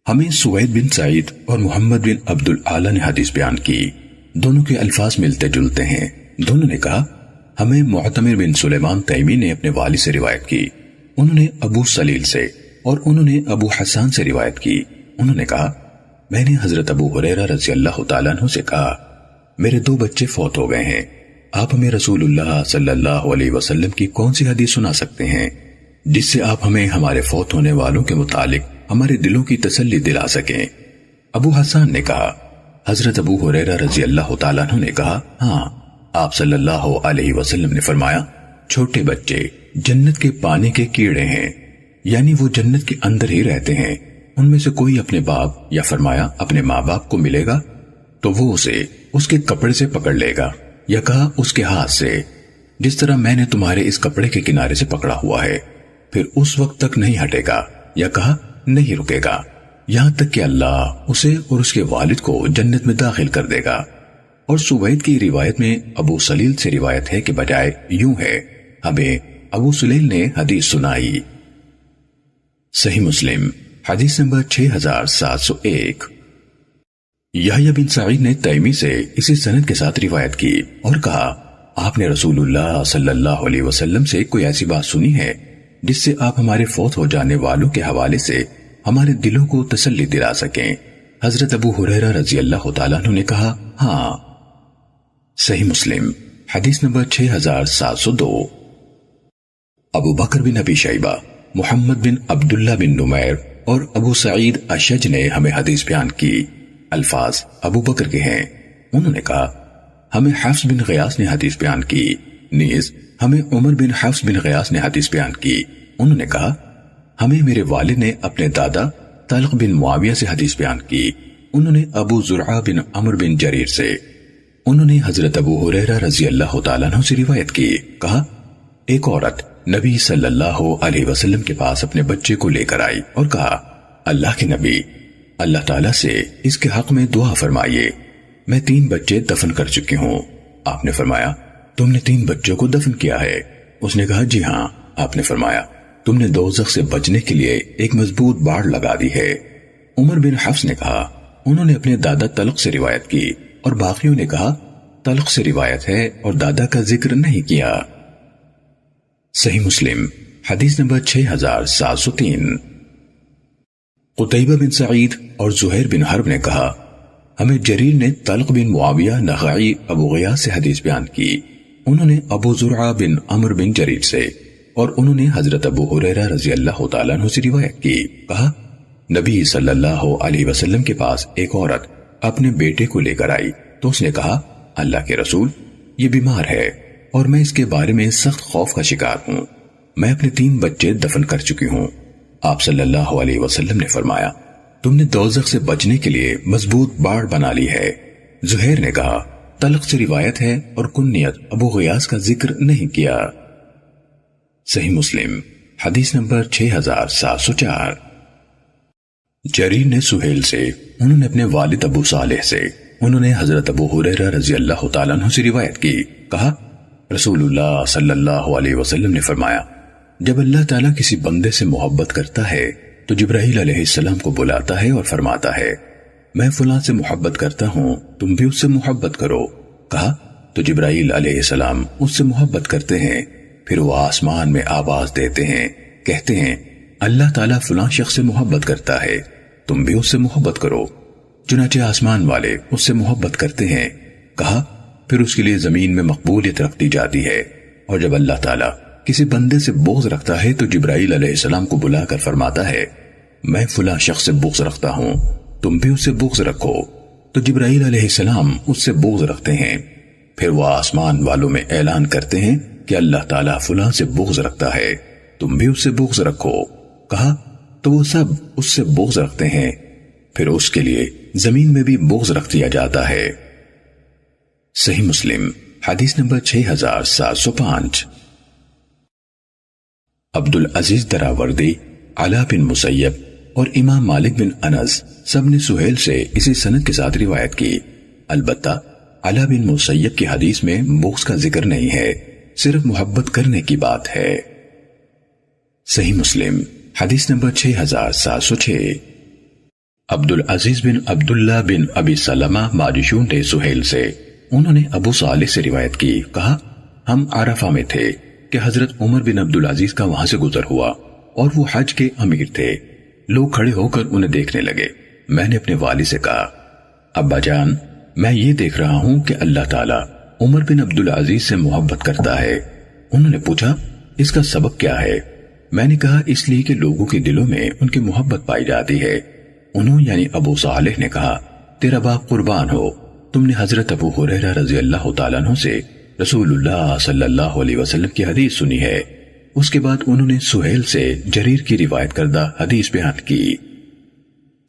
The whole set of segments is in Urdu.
ہمیں سوید بن سعید اور محمد بن عبد العالی نے حدیث بیان کی، دونوں کے الفاظ ملتے جلتے ہیں۔ دونوں نے کہا ہمیں معتمر بن سلیمان تیمی نے اپنے والد سے روایت کی، انہوں نے ابو سلیل سے، اور انہوں نے ابو حسان سے روایت کی، انہوں نے کہا میں نے حضرت ابو ہریرہ رضی اللہ تعالیٰ عنہ سے کہا میرے 2 بچے فوت ہو گئے ہیں، آپ ہمیں رسول اللہ صلی اللہ علیہ وسلم کی کون سی حدیث سنا سکتے ہیں جس سے آپ ہمیں ہمارے فوت ہونے والوں کے متعلق ہمارے دلوں کی تسلی دلا سکیں؟ ابو حسان نے کہا حضرت ابو ہریرہ رضی اللہ تعالیٰ عنہ نے کہا ہاں، آپ صلی اللہ علیہ وسلم نے فرمایا چھوٹے بچے جنت کے پانی کے کیڑے ہیں، یعنی وہ جنت کے اندر ہی رہتے ہیں، ان میں سے کوئی اپنے باپ یا فرمایا اپنے ماں باپ کو ملے گا تو وہ اسے اس کے کپڑے سے پکڑ لے گا، یا کہا اس کے ہاتھ سے، جس طرح میں نے تمہارے اس کپڑے کے کنارے سے پکڑا ہوا ہے، پھر اس وقت تک نہیں ہٹے گا، یا کہا نہیں رکے گا یہاں تک کہ اللہ اسے اور اس کے والد کو جنت میں داخل کر دے گا۔ اور سوید کی روایت میں ابو سلیل سے روایت ہے کہ بجائے یوں ہے ہمیں ابو سلیل نے حدیث سنائی۔ صحیح مسلم حدیث نمبر 6701۔ یحییٰ بن سعید نے تیمی سے اسی سند کے ساتھ روایت کی اور کہا آپ نے رسول اللہ صلی اللہ علیہ وسلم سے کوئی ایسی بات سنی ہے جس سے آپ ہمارے فوت ہو جانے والوں کے حوالے سے ہمارے دلوں کو تسلی دلا سکیں؟ حضرت ابو ہریرہ رضی اللہ تعالیٰ عنہ نے کہا ہاں۔ صحیح مسلم حدیث نمبر 6702۔ ابو بکر بن ابی شیبہ، محمد بن عبداللہ بن نمیر اور ابو سعید اشج نے ہمیں حدیث بیان کی، الفاظ ابو بکر کے ہیں۔ انہوں نے کہا ہمیں حفص بن غیاث نے حدیث بیان کی، نیز ہمیں عمر بن حفص بن غیاث نے حدیث بیان کی، انہوں نے کہا ہمیں میرے والد نے اپنے دادا طلق بن معاویہ سے حدیث بیان کی، انہوں نے ابو زرعہ بن عمر بن جریر سے، انہوں نے حضرت ابو ہریرہ رضی اللہ تعالیٰ عنہ سے روایت کی، کہا ایک عورت نبی صلی اللہ علیہ وسلم کے پاس اپنے بچے کو لے کر آئی اور کہا اللہ کے نبی، اللہ تعالیٰ سے اس کے حق میں دعا فرمائیے، میں 3 بچے دفن کر چکی ہوں۔ آپ نے فرمایا تم نے 3 بچوں کو دفن کیا ہے؟ اس نے کہا جی ہاں۔ آپ نے فرمایا تم نے دوزخ سے بچنے کے لیے ایک مضبوط باڑ لگا دی ہے۔ عمر بن حفص نے کہا انہوں نے اپنے دادا طلق سے روایت کی، اور باقیوں نے کہا طلق سے روایت ہے اور دادا کا ذکر نہیں کیا۔ صحیح مسلم حدیث نمبر 6703۔ قتیبہ بن سعید اور زہیر بن حرب نے کہا ہمیں جریر نے طلق بن معاویہ نخعی ابو غیاث سے حدیث بیان کی، انہوں نے ابو زرعہ بن عمر بن جریر سے، اور انہوں نے حضرت ابو ہریرہ رضی اللہ تعالیٰ عنہ سے روایت کی، کہا نبی صلی اللہ علیہ وسلم کے پاس ایک عورت اپنے بیٹے کو لے کر آئی تو اس نے کہا اللہ کے رسول یہ بیمار ہے اور میں اس کے بارے میں سخت خوف کا شکار ہوں، میں اپنے 3 بچے دفن کر چکی ہوں۔ آپ صلی اللہ علیہ وسلم نے فرمایا تم نے دوزخ سے بچنے کے لیے مضبوط باڑ بنا لی ہے۔ زہیر نے کہا طلق سے روایت ہے اور کنیت ابو غیاث کا ذکر نہیں کیا۔ صحیح مسلم حدیث نمبر 6704۔ جریر نے سہیل سے، انہوں نے اپنے والد ابو صالح سے، انہوں نے حضرت ابو ہریرہ رضی اللہ تعالیٰ عنہ سے روایت کی، کہا رسول اللہ صلی اللہ علیہ وسلم نے فرمایا جب اللہ تعالیٰ کسی بندے سے محبت کرتا ہے تو جبرائیل علیہ السلام کو بلاتا ہے اور فرماتا ہے میں فلاں سے محبت کرتا ہوں، تم بھی اس سے محبت کرو۔ کہا تو جبرائیل علیہ السلام اس سے محبت کرتے ہیں، پھر وہ آسمان میں آواز دیتے ہیں، کہتے ہیں اللہ تعالیٰ فلاں شخص سے محبت کرتا ہے، تم بھی اس سے محبت کرو۔ چنانچہ آسمان والے اس سے محبت کرتے ہیں۔ کہا پھر اس کے لیے زمین میں مقبولیت رکھ دی جاتی ہے، اور جب اللہ تعالیٰ کسی بندے سے بغض رکھتا ہے تو جبرائیل علیہ السلام کو بلا کر فرماتا ہے میں فلاں شخص سے بغض رکھتا ہوں، تم بھی اس سے بغض رکھو۔ تو جبرائیل علیہ السلام اس سے بغض رکھتے ہیں، پھر وہ آسمان والوں میں اعلان کرتے ہیں کہ اللہ تعالیٰ فلاں سے بغض رکھتا ہے، تم بھی اس سے بغض رکھو۔ کہا تو وہ سب اس سے بغض رکھتے ہیں، پھر اس کے لیے زمین میں بھی بغض رکھ دیا جاتا ہے۔ صحیح مسلم حدیث نمبر 6705۔ عبدالعزیز دراوردی، علا بن مسیب اور امام مالک بن انس سب نے سہیل سے اسی سند کے ساتھ روایت کی، البتہ علا بن مسیب کی حدیث میں بغض کا ذکر نہیں ہے، صرف محبت کرنے کی بات ہے۔ صحیح مسلم حدیث نمبر 6706۔ عبدالعزیز بن عبداللہ بن ابی سلمہ ماجشون نے سہیل سے، انہوں نے ابو صالح سے روایت کی، کہا ہم عرفہ میں تھے کہ حضرت عمر بن عبدالعزیز کا وہاں سے گزر ہوا اور وہ حج کے امیر تھے۔ لوگ کھڑے ہو کر انہیں دیکھنے لگے۔ میں نے اپنے والد سے کہا ابا جان، میں یہ دیکھ رہا ہوں کہ اللہ تعالیٰ عمر بن عبدالعزیز سے محبت کرتا ہے۔ انہوں نے پوچھا اس کا سبب کیا ہے؟ میں نے کہا اس لیے کہ لوگوں کے دلوں میں ان کی محبت پائی جاتی ہے۔ انہوں یعنی ابو صالح نے کہا تیرا باپ قربان ہو، تم نے حضرت ابو ہریرہ رضی اللہ تعالیٰ عنہ سے رسول اللہ صلی اللہ علیہ وسلم کی حدیث سنی ہے۔ اس کے بعد انہوں نے سہیل سے جریر کی روایت کردہ حدیث بیان کی۔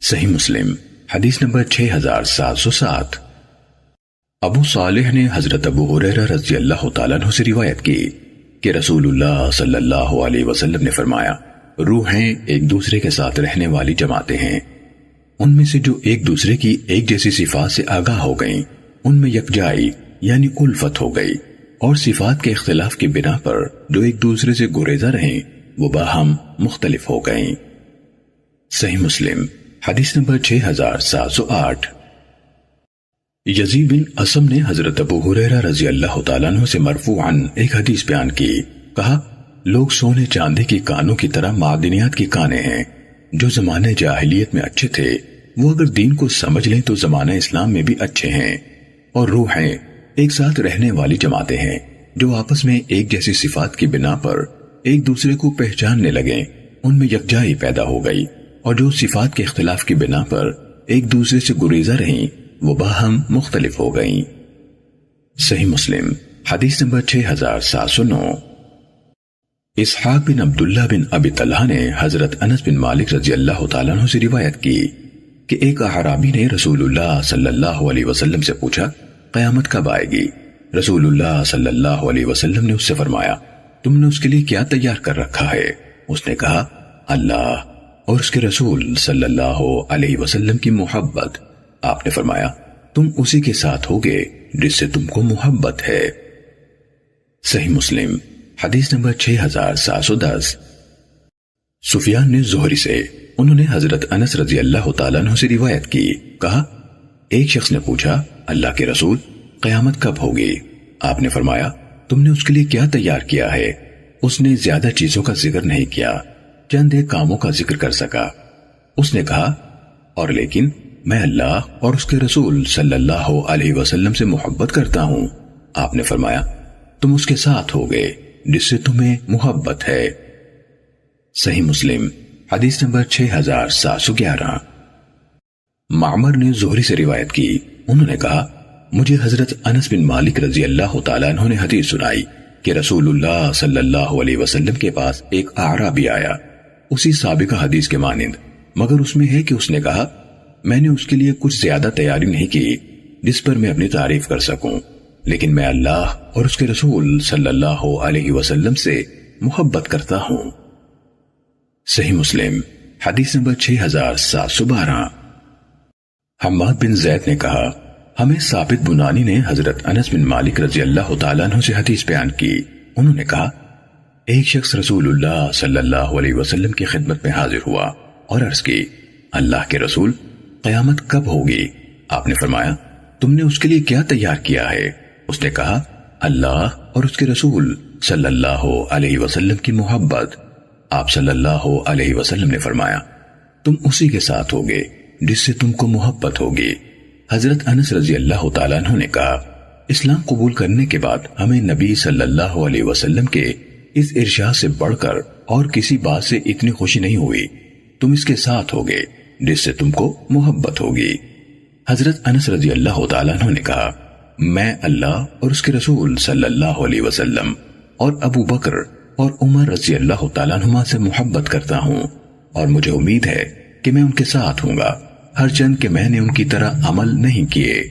صحیح مسلم حدیث نمبر 6707۔ ابو صالح نے حضرت ابو ہریرہ رضی اللہ تعالیٰ عنہ سے روایت کی کہ رسول اللہ صلی اللہ علیہ وسلم نے فرمایا روحیں ایک دوسرے کے ساتھ رہنے والی جماعتیں ہیں، ان میں سے جو ایک دوسرے کی ایک جیسی صفات سے آگاہ ہو گئیں ان میں یکجائی یعنی الفت ہو گئی، اور صفات کے اختلاف کی بنا پر جو ایک دوسرے سے گریزہ رہیں وہ باہم مختلف ہو گئیں۔ صحیح مسلم حدیث نمبر 6708۔ یزید بن اسم نے حضرت ابو ہریرہ رضی اللہ تعالیٰ عنہ سے مرفوعاً ایک حدیث بیان کی، کہا لوگ سونے چاندی کی کانوں کی طرح معدنیات کی کانیں ہیں، جو زمانے جاہلیت میں اچھے تھے وہ اگر دین کو سمجھ لیں تو زمانہ اسلام میں بھی اچھے ہیں، اور روحیں ایک ساتھ رہنے والی جماعتیں ہیں جو آپس میں ایک جیسی صفات کی بنا پر ایک دوسرے کو پہچاننے لگیں، ان میں یکجائی پیدا ہو گئی، اور جو صفات کے اختلاف کی بنا پر ایک دوسرے سے گریزہ رہیں وہ باہم مختلف ہو گئیں۔ صحیح مسلم حدیث نمبر 6709۔ اسحاق بن عبداللہ بن ابی طلحہ نے حضرت انس بن مالک رضی اللہ تعالیٰ عنہ سے روایت کی کہ ایک اعرابی نے رسول اللہ صلی اللہ علیہ وسلم سے پوچھا قیامت کب آئے گی؟ رسول اللہ صلی اللہ علیہ وسلم نے اس سے فرمایا تم نے اس کے لیے کیا تیار کر رکھا ہے؟ اس نے کہا اللہ اور اس کے رسول صلی اللہ علیہ وسلم کی محبت۔ آپ نے فرمایا تم اسی کے ساتھ ہوگے جس سے تم کو محبت ہے۔ صحیح مسلم حدیث نمبر 6710۔ سفیان نے زہری سے، انہوں نے حضرت انس رضی اللہ تعالیٰ عنہ سے روایت کی، کہا ایک شخص نے پوچھا اللہ کے رسول قیامت کب ہوگی؟ آپ نے فرمایا تم نے اس کے لیے کیا تیار کیا ہے؟ اس نے زیادہ چیزوں کا ذکر نہیں کیا، چند ایک کاموں کا ذکر کر سکا۔ اس نے کہا اور لیکن میں اللہ اور اس کے رسول صلی اللہ علیہ وسلم سے محبت کرتا ہوں۔ آپ نے فرمایا تم اس کے ساتھ ہوگے جس سے تمہیں محبت ہے۔ صحیح مسلم حدیث نمبر 6711۔ معمر نے زہری سے روایت کی، انہوں نے کہا مجھے حضرت انس بن مالک رضی اللہ تعالیٰ عنہ نے حدیث سنائی کہ رسول اللہ صلی اللہ علیہ وسلم کے پاس ایک اعرابی آیا، اسی سابقہ حدیث کے مانند، مگر اس میں ہے کہ اس نے کہا میں نے اس کے لیے کچھ زیادہ تیاری نہیں کی جس پر میں اپنی تعریف کر سکوں، لیکن میں اللہ اور اس کے رسول صلی اللہ علیہ وسلم سے محبت کرتا ہوں۔ صحیح مسلم حدیث نمبر 6712۔ حماد بن زید نے کہا ہمیں ثابت بنانی نے حضرت انس بن مالک رضی اللہ تعالیٰ عنہ سے حدیث بیان کی، انہوں نے کہا ایک شخص رسول اللہ صلی اللہ علیہ وسلم کی خدمت میں حاضر ہوا اور عرض کی اللہ کے رسول قیامت کب ہوگی؟ آپ نے فرمایا تم نے اس کے لیے کیا تیار کیا ہے؟ اس نے کہا اللہ اور اس کے رسول صلی اللہ علیہ وسلم کی محبت۔ آپ صلی اللہ علیہ وسلم نے فرمایا تم اسی کے ساتھ ہوگے جس سے تم کو محبت ہوگی۔ حضرت انس رضی اللہ تعالیٰ عنہ نے کہا اسلام قبول کرنے کے بعد ہمیں نبی صلی اللہ علیہ وسلم کے اس ارشاد سے بڑھ کر اور کسی بات سے اتنی خوشی نہیں ہوئی، تم اس کے ساتھ ہوگے جس سے تم کو محبت ہوگی۔ حضرت انس رضی اللہ تعالیٰ عنہ نے کہا میں اللہ اور اس کے رسول صلی اللہ علیہ وسلم اور ابو بکر اور عمر رضی اللہ تعالیٰ عنہما سے محبت کرتا ہوں، اور مجھے امید ہے کہ میں ان کے ساتھ ہوں گا، ہر چند کہ میں نے ان کی طرح عمل نہیں کیے۔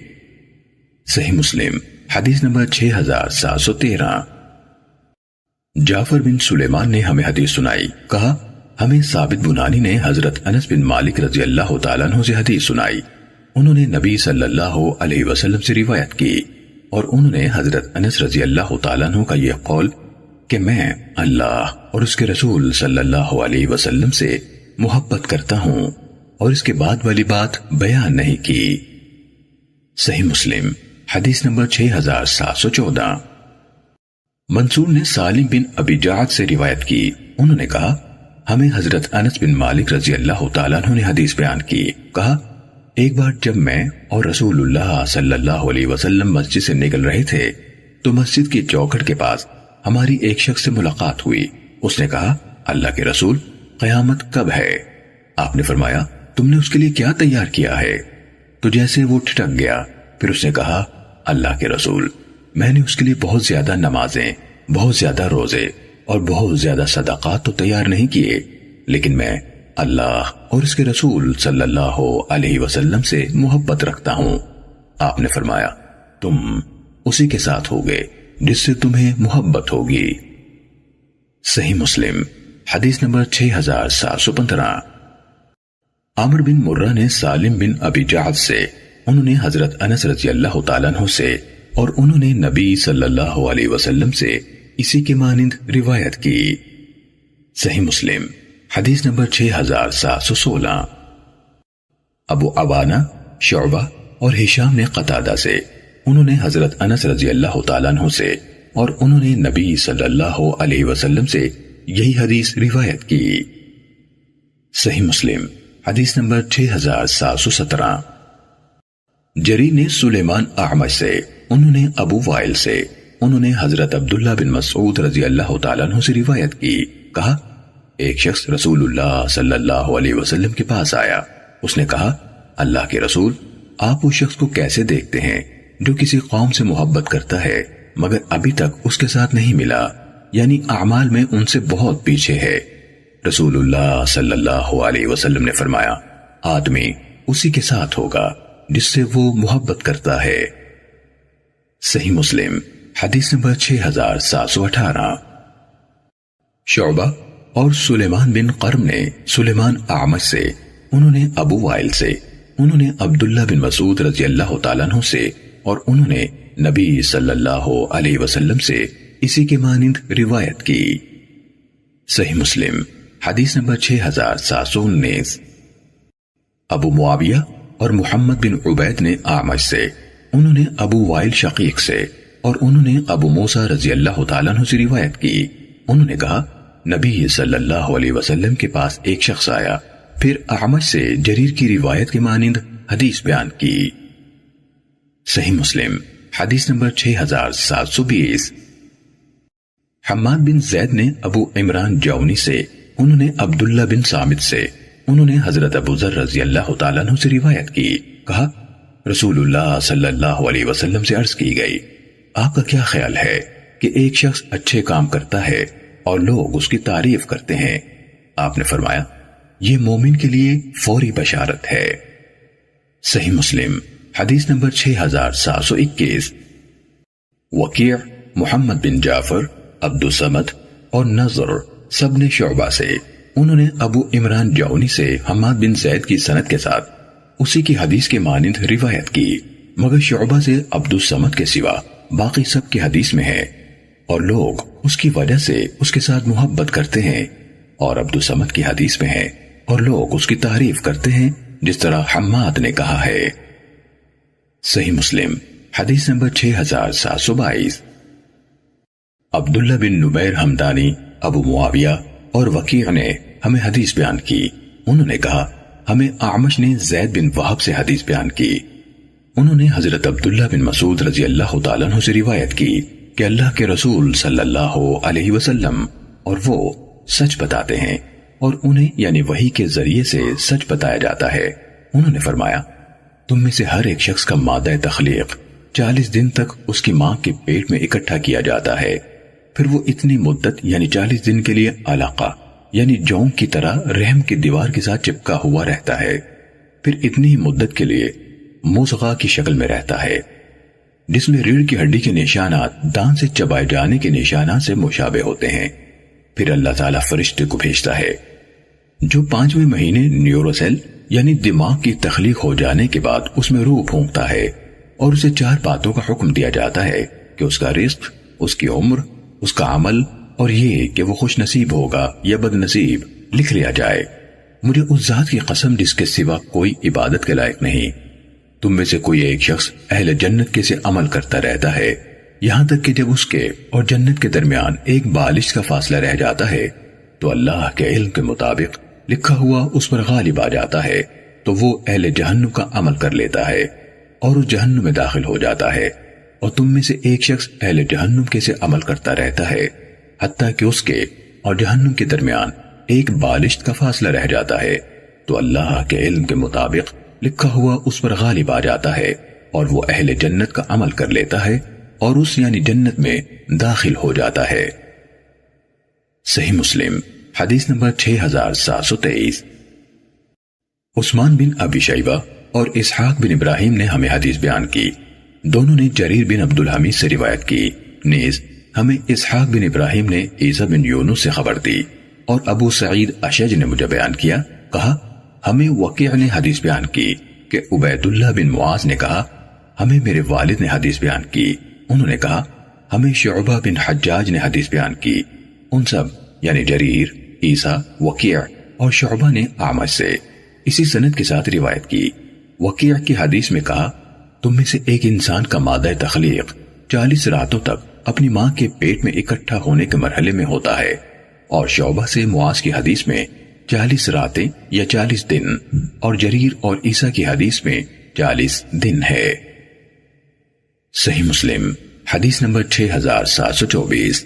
صحیح مسلم حدیث نمبر 6713۔ جعفر بن سلیمان نے ہمیں حدیث سنائی، کہا ہمیں ثابت بنانی نے حضرت انس بن مالک رضی اللہ تعالیٰ عنہ سے حدیث سنائی، انہوں نے نبی صلی اللہ علیہ وسلم سے روایت کی، اور انہوں نے حضرت انس رضی اللہ تعالیٰ عنہ کا یہ قول کہ میں اللہ اور اس کے رسول صلی اللہ علیہ وسلم سے محبت کرتا ہوں، اور اس کے بعد والی بات بیان نہیں کی۔ صحیح مسلم حدیث نمبر 6714۔ منصور نے سالم بن ابی جعد سے روایت کی، انہوں نے کہا ہمیں حضرت انس بن مالک رضی اللہ تعالیٰ عنہ نے حدیث بیان کی، کہا ایک بار جب میں اور رسول اللہ صلی اللہ علیہ وسلم مسجد سے نکل رہے تھے تو مسجد کی چوکھٹ کے پاس ہماری ایک شخص سے ملاقات ہوئی۔ اس نے کہا اللہ کے رسول قیامت کب ہے؟ آپ نے فرمایا تم نے اس کے لیے کیا تیار کیا ہے؟ تو جیسے وہ ٹھٹک گیا، پھر اس نے کہا اللہ کے رسول میں نے اس کے لیے بہت زیادہ نمازیں، بہت زیادہ روزے اور بہت زیادہ صدقات تو تیار نہیں کیے، لیکن میں اللہ اور اس کے رسول صلی اللہ علیہ وسلم سے محبت رکھتا ہوں۔ آپ نے فرمایا تم اسی کے ساتھ ہوگے جس سے تمہیں محبت ہوگی۔ صحیح مسلم حدیث نمبر 6715۔ عامر بن مرہ نے سالم بن ابی جعد سے، انہوں نے حضرت انس رضی اللہ تعالیٰ عنہ سے اور انہوں نے نبی صلی اللہ علیہ وسلم سے اسی کے مانند روایت کی۔ صحیح مسلم حدیث نمبر 6716۔ ابو عوانہ، شعبہ اور ہشام نے قتادہ سے، انہوں نے حضرت انس رضی اللہ تعالیٰ عنہ سے اور انہوں نے نبی صلی اللہ علیہ وسلم سے یہی حدیث روایت کی۔ صحیح مسلم حدیث نمبر 6717۔ جریر نے سلیمان اعمش سے، انہوں نے ابو وائل سے، انہوں نے حضرت عبداللہ بن مسعود رضی اللہ تعالیٰ عنہ سے روایت کی، کہا ایک شخص رسول اللہ صلی اللہ علیہ وسلم کے پاس آیا۔ اس نے کہا اللہ کے رسول آپ اس شخص کو کیسے دیکھتے ہیں جو کسی قوم سے محبت کرتا ہے مگر ابھی تک اس کے ساتھ نہیں ملا، یعنی اعمال میں ان سے بہت پیچھے ہے؟ رسول اللہ صلی اللہ علیہ وسلم نے فرمایا آدمی اسی کے ساتھ ہوگا جس سے وہ محبت کرتا ہے۔ صحیح مسلم حدیث نمبر 6718۔ شعبہ اور سلیمان بن قرم نے سلیمان اعمش سے، انہوں نے ابو وائل سے، انہوں نے عبداللہ بن مسعود رضی اللہ تعالیٰ عنہ سے اور انہوں نے نبی صلی اللہ علیہ وسلم سے اسی کے مانند روایت کی۔ صحیح مسلم حدیث نمبر 6719۔ ابو معاویہ اور محمد بن عبید نے اعمش سے، انہوں نے ابو وائل شقیق سے اور انہوں نے ابو موسیٰ رضی اللہ تعالیٰ عنہ سے روایت کی، انہوں نے کہا نبی صلی اللہ علیہ وسلم کے پاس ایک شخص آیا، پھر اعمش سے جریر کی روایت کے مانند حدیث بیان کی۔ صحیح مسلم حدیث نمبر 6720۔ حماد بن زید نے ابو عمران جونی سے، انہوں نے عبداللہ بن سامت سے، انہوں نے حضرت ابو ذر رضی اللہ تعالیٰ عنہ سے روایت کی، کہا رسول اللہ صلی اللہ علیہ وسلم سے عرض کی گئی آپ کا کیا خیال ہے کہ ایک شخص اچھے کام کرتا ہے اور لوگ اس کی تعریف کرتے ہیں؟ آپ نے فرمایا یہ مومن کے لیے فوری بشارت ہے۔ صحیح مسلم حدیث نمبر 6721۔ وکیع، محمد بن جعفر، عبد الصمد اور نضر سب نے شعبہ سے، انہوں نے ابو عمران جونی سے حماد بن زید کی سند کے ساتھ اسی کی حدیث کے مانند روایت کی، مگر شعبہ سے عبد الصمد کے سوا باقی سب کی حدیث میں ہے اور لوگ اس کی وجہ سے اس کے ساتھ محبت کرتے ہیں، اور عبد الصمد کی حدیث میں ہے اور لوگ اس کی تعریف کرتے ہیں جس طرح حماد نے کہا ہے۔ صحیح مسلم حدیث نمبر 6722۔ عبداللہ بن نبیر حمدانی، ابو معاویہ اور وکیع نے ہمیں حدیث بیان کی، انہوں نے کہا ہمیں اعمش نے زید بن وہب سے حدیث بیان کی، انہوں نے حضرت عبداللہ بن مسعود رضی اللہ تعالیٰ عنہ سے روایت کی کہ اللہ کے رسول صلی اللہ علیہ وسلم اور وہ سچ بتاتے ہیں اور انہیں یعنی وحی کے ذریعے سے سچ بتایا جاتا ہے۔ انہوں نے فرمایا تم میں سے ہر ایک شخص کا مادہ تخلیق 40 دن تک اس کی ماں کے پیٹ میں اکٹھا کیا جاتا ہے، پھر وہ اتنی مدت یعنی 40 دن کے لیے علاقہ یعنی جون کی طرح رحم کی دیوار کے ساتھ چپکا ہوا رہتا ہے، پھر اتنی ہی مدت کے لیے مضغہ کی شکل میں رہتا ہے جس میں ریڑھ کی ہڈی کے نشانات دانت سے چبائے جانے کے نشانات سے مشابہ ہوتے ہیں، پھر اللہ تعالیٰ فرشتے کو بھیجتا ہے جو 5ویں مہینے نیوروسیل یعنی دماغ کی تخلیق ہو جانے کے بعد اس میں روح پھونکتا ہے اور اسے 4 باتوں کا حکم دیا جاتا ہے کہ اس کا رزق، اس کی عمر، اس کا عمل اور یہ کہ وہ خوش نصیب ہوگا یا بد نصیب لکھ لیا جائے۔ مجھے اس ذات کی قسم جس کے سوا کوئی عبادت کے لائق نہیں، تم میں سے کوئی ایک شخص اہل جنت کے سے عمل کرتا رہتا ہے یہاں تک کہ جب اس کے اور جنت کے درمیان ایک بالش کا فاصلہ رہ جاتا ہے تو اللہ کے علم کے مطابق لکھا ہوا اس پر غالب آ جاتا ہے، تو وہ اہل جہنم کا عمل کر لیتا ہے اور اس جہنم میں داخل ہو جاتا ہے، اور تم میں سے ایک شخص اہل جہنم کے سے عمل کرتا رہتا ہے حتیٰ کہ اس کے اور جہنم کے درمیان ایک بالشت کا فاصلہ رہ جاتا ہے، تو اللہ کے علم کے مطابق لکھا ہوا اس پر غالب آ جاتا ہے اور وہ اہل جنت کا عمل کر لیتا ہے اور اس یعنی جنت میں داخل ہو جاتا ہے۔ صحیح مسلم حدیث نمبر 6723۔ عثمان بن ابی شیبہ اور اسحاق بن ابراہیم نے ہمیں حدیث بیان کی، دونوں نے جریر بن عبدالحمید سے روایت کی، نیز ہمیں اسحاق بن ابراہیم نے عیسیٰ بن یونس سے خبر دی، اور ابو سعید اشج نے مجھے بیان کیا، کہا ہمیں وکیع نے حدیث بیان کی کہ عبید اللہ بن معاذ نے کہا ہمیں میرے والد نے حدیث بیان کی، انہوں نے کہا ہمیں شعبہ بن حجاج نے حدیث بیان کی، ان سب یعنی جریر، عیسیٰ، وکیع اور شعبہ نے اعمش سے اسی سند کے ساتھ روایت کی۔ وکیع کی حدیث میں کہا تم میں سے ایک انسان کا مادہ تخلیق 40 راتوں تک اپنی ماں کے پیٹ میں اکٹھا ہونے کے مرحلے میں ہوتا ہے، اور شعبہ سے معاذ کی حدیث میں 40 راتیں یا 40 دن، اور جریر اور عیسیٰ کی حدیث میں 40 دن ہے۔ صحیح مسلم حدیث نمبر 6724۔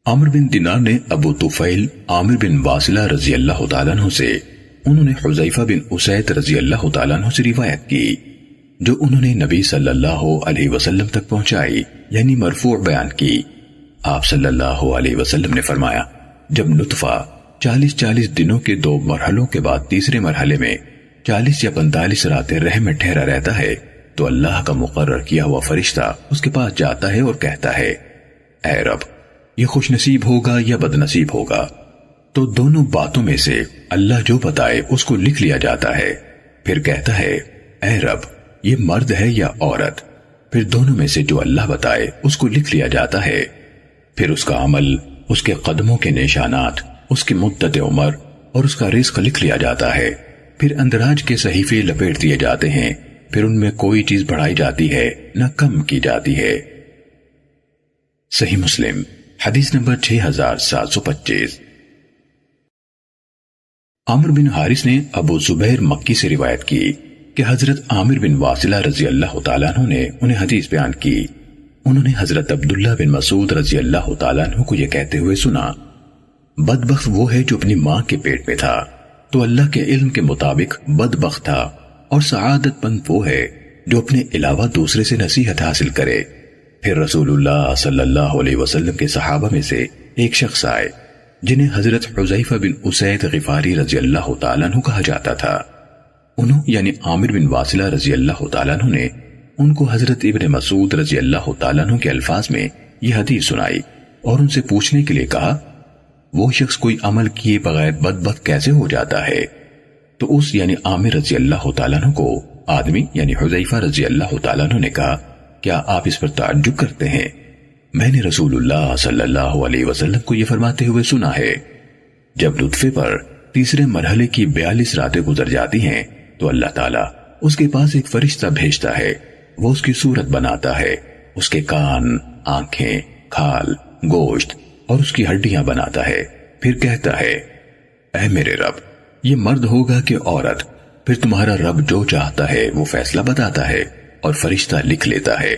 عمر بن دینار نے ابو طفیل عامر بن واصلہ رضی اللہ تعالیٰ عنہ سے، انہوں نے حذیفہ بن اسید رضی اللہ تعالیٰ عنہ سے روایت کی جو انہوں نے نبی صلی اللہ علیہ وسلم تک پہنچائی، یعنی مرفوع بیان کی۔ آپ صلی اللہ علیہ وسلم نے فرمایا جب نطفہ 40 دنوں کے 2 مرحلوں کے بعد تیسرے مرحلے میں 40 یا 45 راتیں رحم میں ٹھہرا رہتا ہے تو اللہ کا مقرر کیا ہوا فرشتہ اس کے پاس جاتا ہے اور کہتا ہے اے رب یہ خوش نصیب ہوگا یا بد نصیب ہوگا، تو دونوں باتوں میں سے اللہ جو بتائے اس کو لکھ لیا جاتا ہے، پھر کہتا ہے اے رب یہ مرد ہے یا عورت، پھر دونوں میں سے جو اللہ بتائے اس کو لکھ لیا جاتا ہے، پھر اس کا عمل، اس کے قدموں کے نشانات، اس کی مدت عمر اور اس کا رزق لکھ لیا جاتا ہے، پھر اندراج کے صحیفے لپیٹ دیے جاتے ہیں، پھر ان میں کوئی چیز بڑھائی جاتی ہے نہ کم کی جاتی ہے۔ صحیح مسلم حدیث نمبر 6725۔ عامر بن حارث نے ابو زبیر مکی سے روایت کی کہ حضرت عامر بن واصلہ رضی اللہ تعالیٰ عنہ نے انہیں حدیث بیان کی، انہوں نے حضرت عبداللہ بن مسعود رضی اللہ تعالیٰ عنہ کو یہ کہتے ہوئے سنا بدبخت وہ ہے جو اپنی ماں کے پیٹ میں تھا تو اللہ کے علم کے مطابق بدبخت تھا، اور سعادت مند وہ ہے جو اپنے علاوہ دوسرے سے نصیحت حاصل کرے۔ پھر رسول اللہ صلی اللہ علیہ وسلم کے صحابہ میں سے ایک شخص آئے جنہیں حضرت حذیفہ بن اسید غفاری رضی اللہ تعالیٰ عنہ کہا جاتا تھا، انہوں یعنی عامر بن واصلہ رضی اللہ تعالیٰ عنہ نے ان کو حضرت ابن مسعود رضی اللہ تعالیٰ عنہ کے الفاظ میں یہ حدیث سنائی اور ان سے پوچھنے کے لیے کہا وہ شخص کوئی عمل کیے بغیر بدبخت کیسے ہو جاتا ہے؟ تو اس یعنی عامر رضی اللہ تعالیٰ عنہ کو آدمی یعنی حذیفہ رضی اللہ تعالیٰ عنہ نے کہا کیا آپ اس پر تعجب کرتے ہیں؟ میں نے رسول اللہ صلی اللہ علیہ وسلم کو یہ فرماتے ہوئے سنا ہے جب نطفے پر تیسرے مرحلے کی 42 راتیں گزر جاتی ہیں تو اللہ تعالیٰ اس کے پاس ایک فرشتہ بھیجتا ہے، وہ اس کی صورت بناتا ہے، اس کے کان، آنکھیں، کھال، گوشت اور اس کی ہڈیاں بناتا ہے، پھر کہتا ہے اے میرے رب یہ مرد ہوگا کہ عورت؟ پھر تمہارا رب جو چاہتا ہے وہ فیصلہ بتاتا ہے اور فرشتہ لکھ لیتا ہے،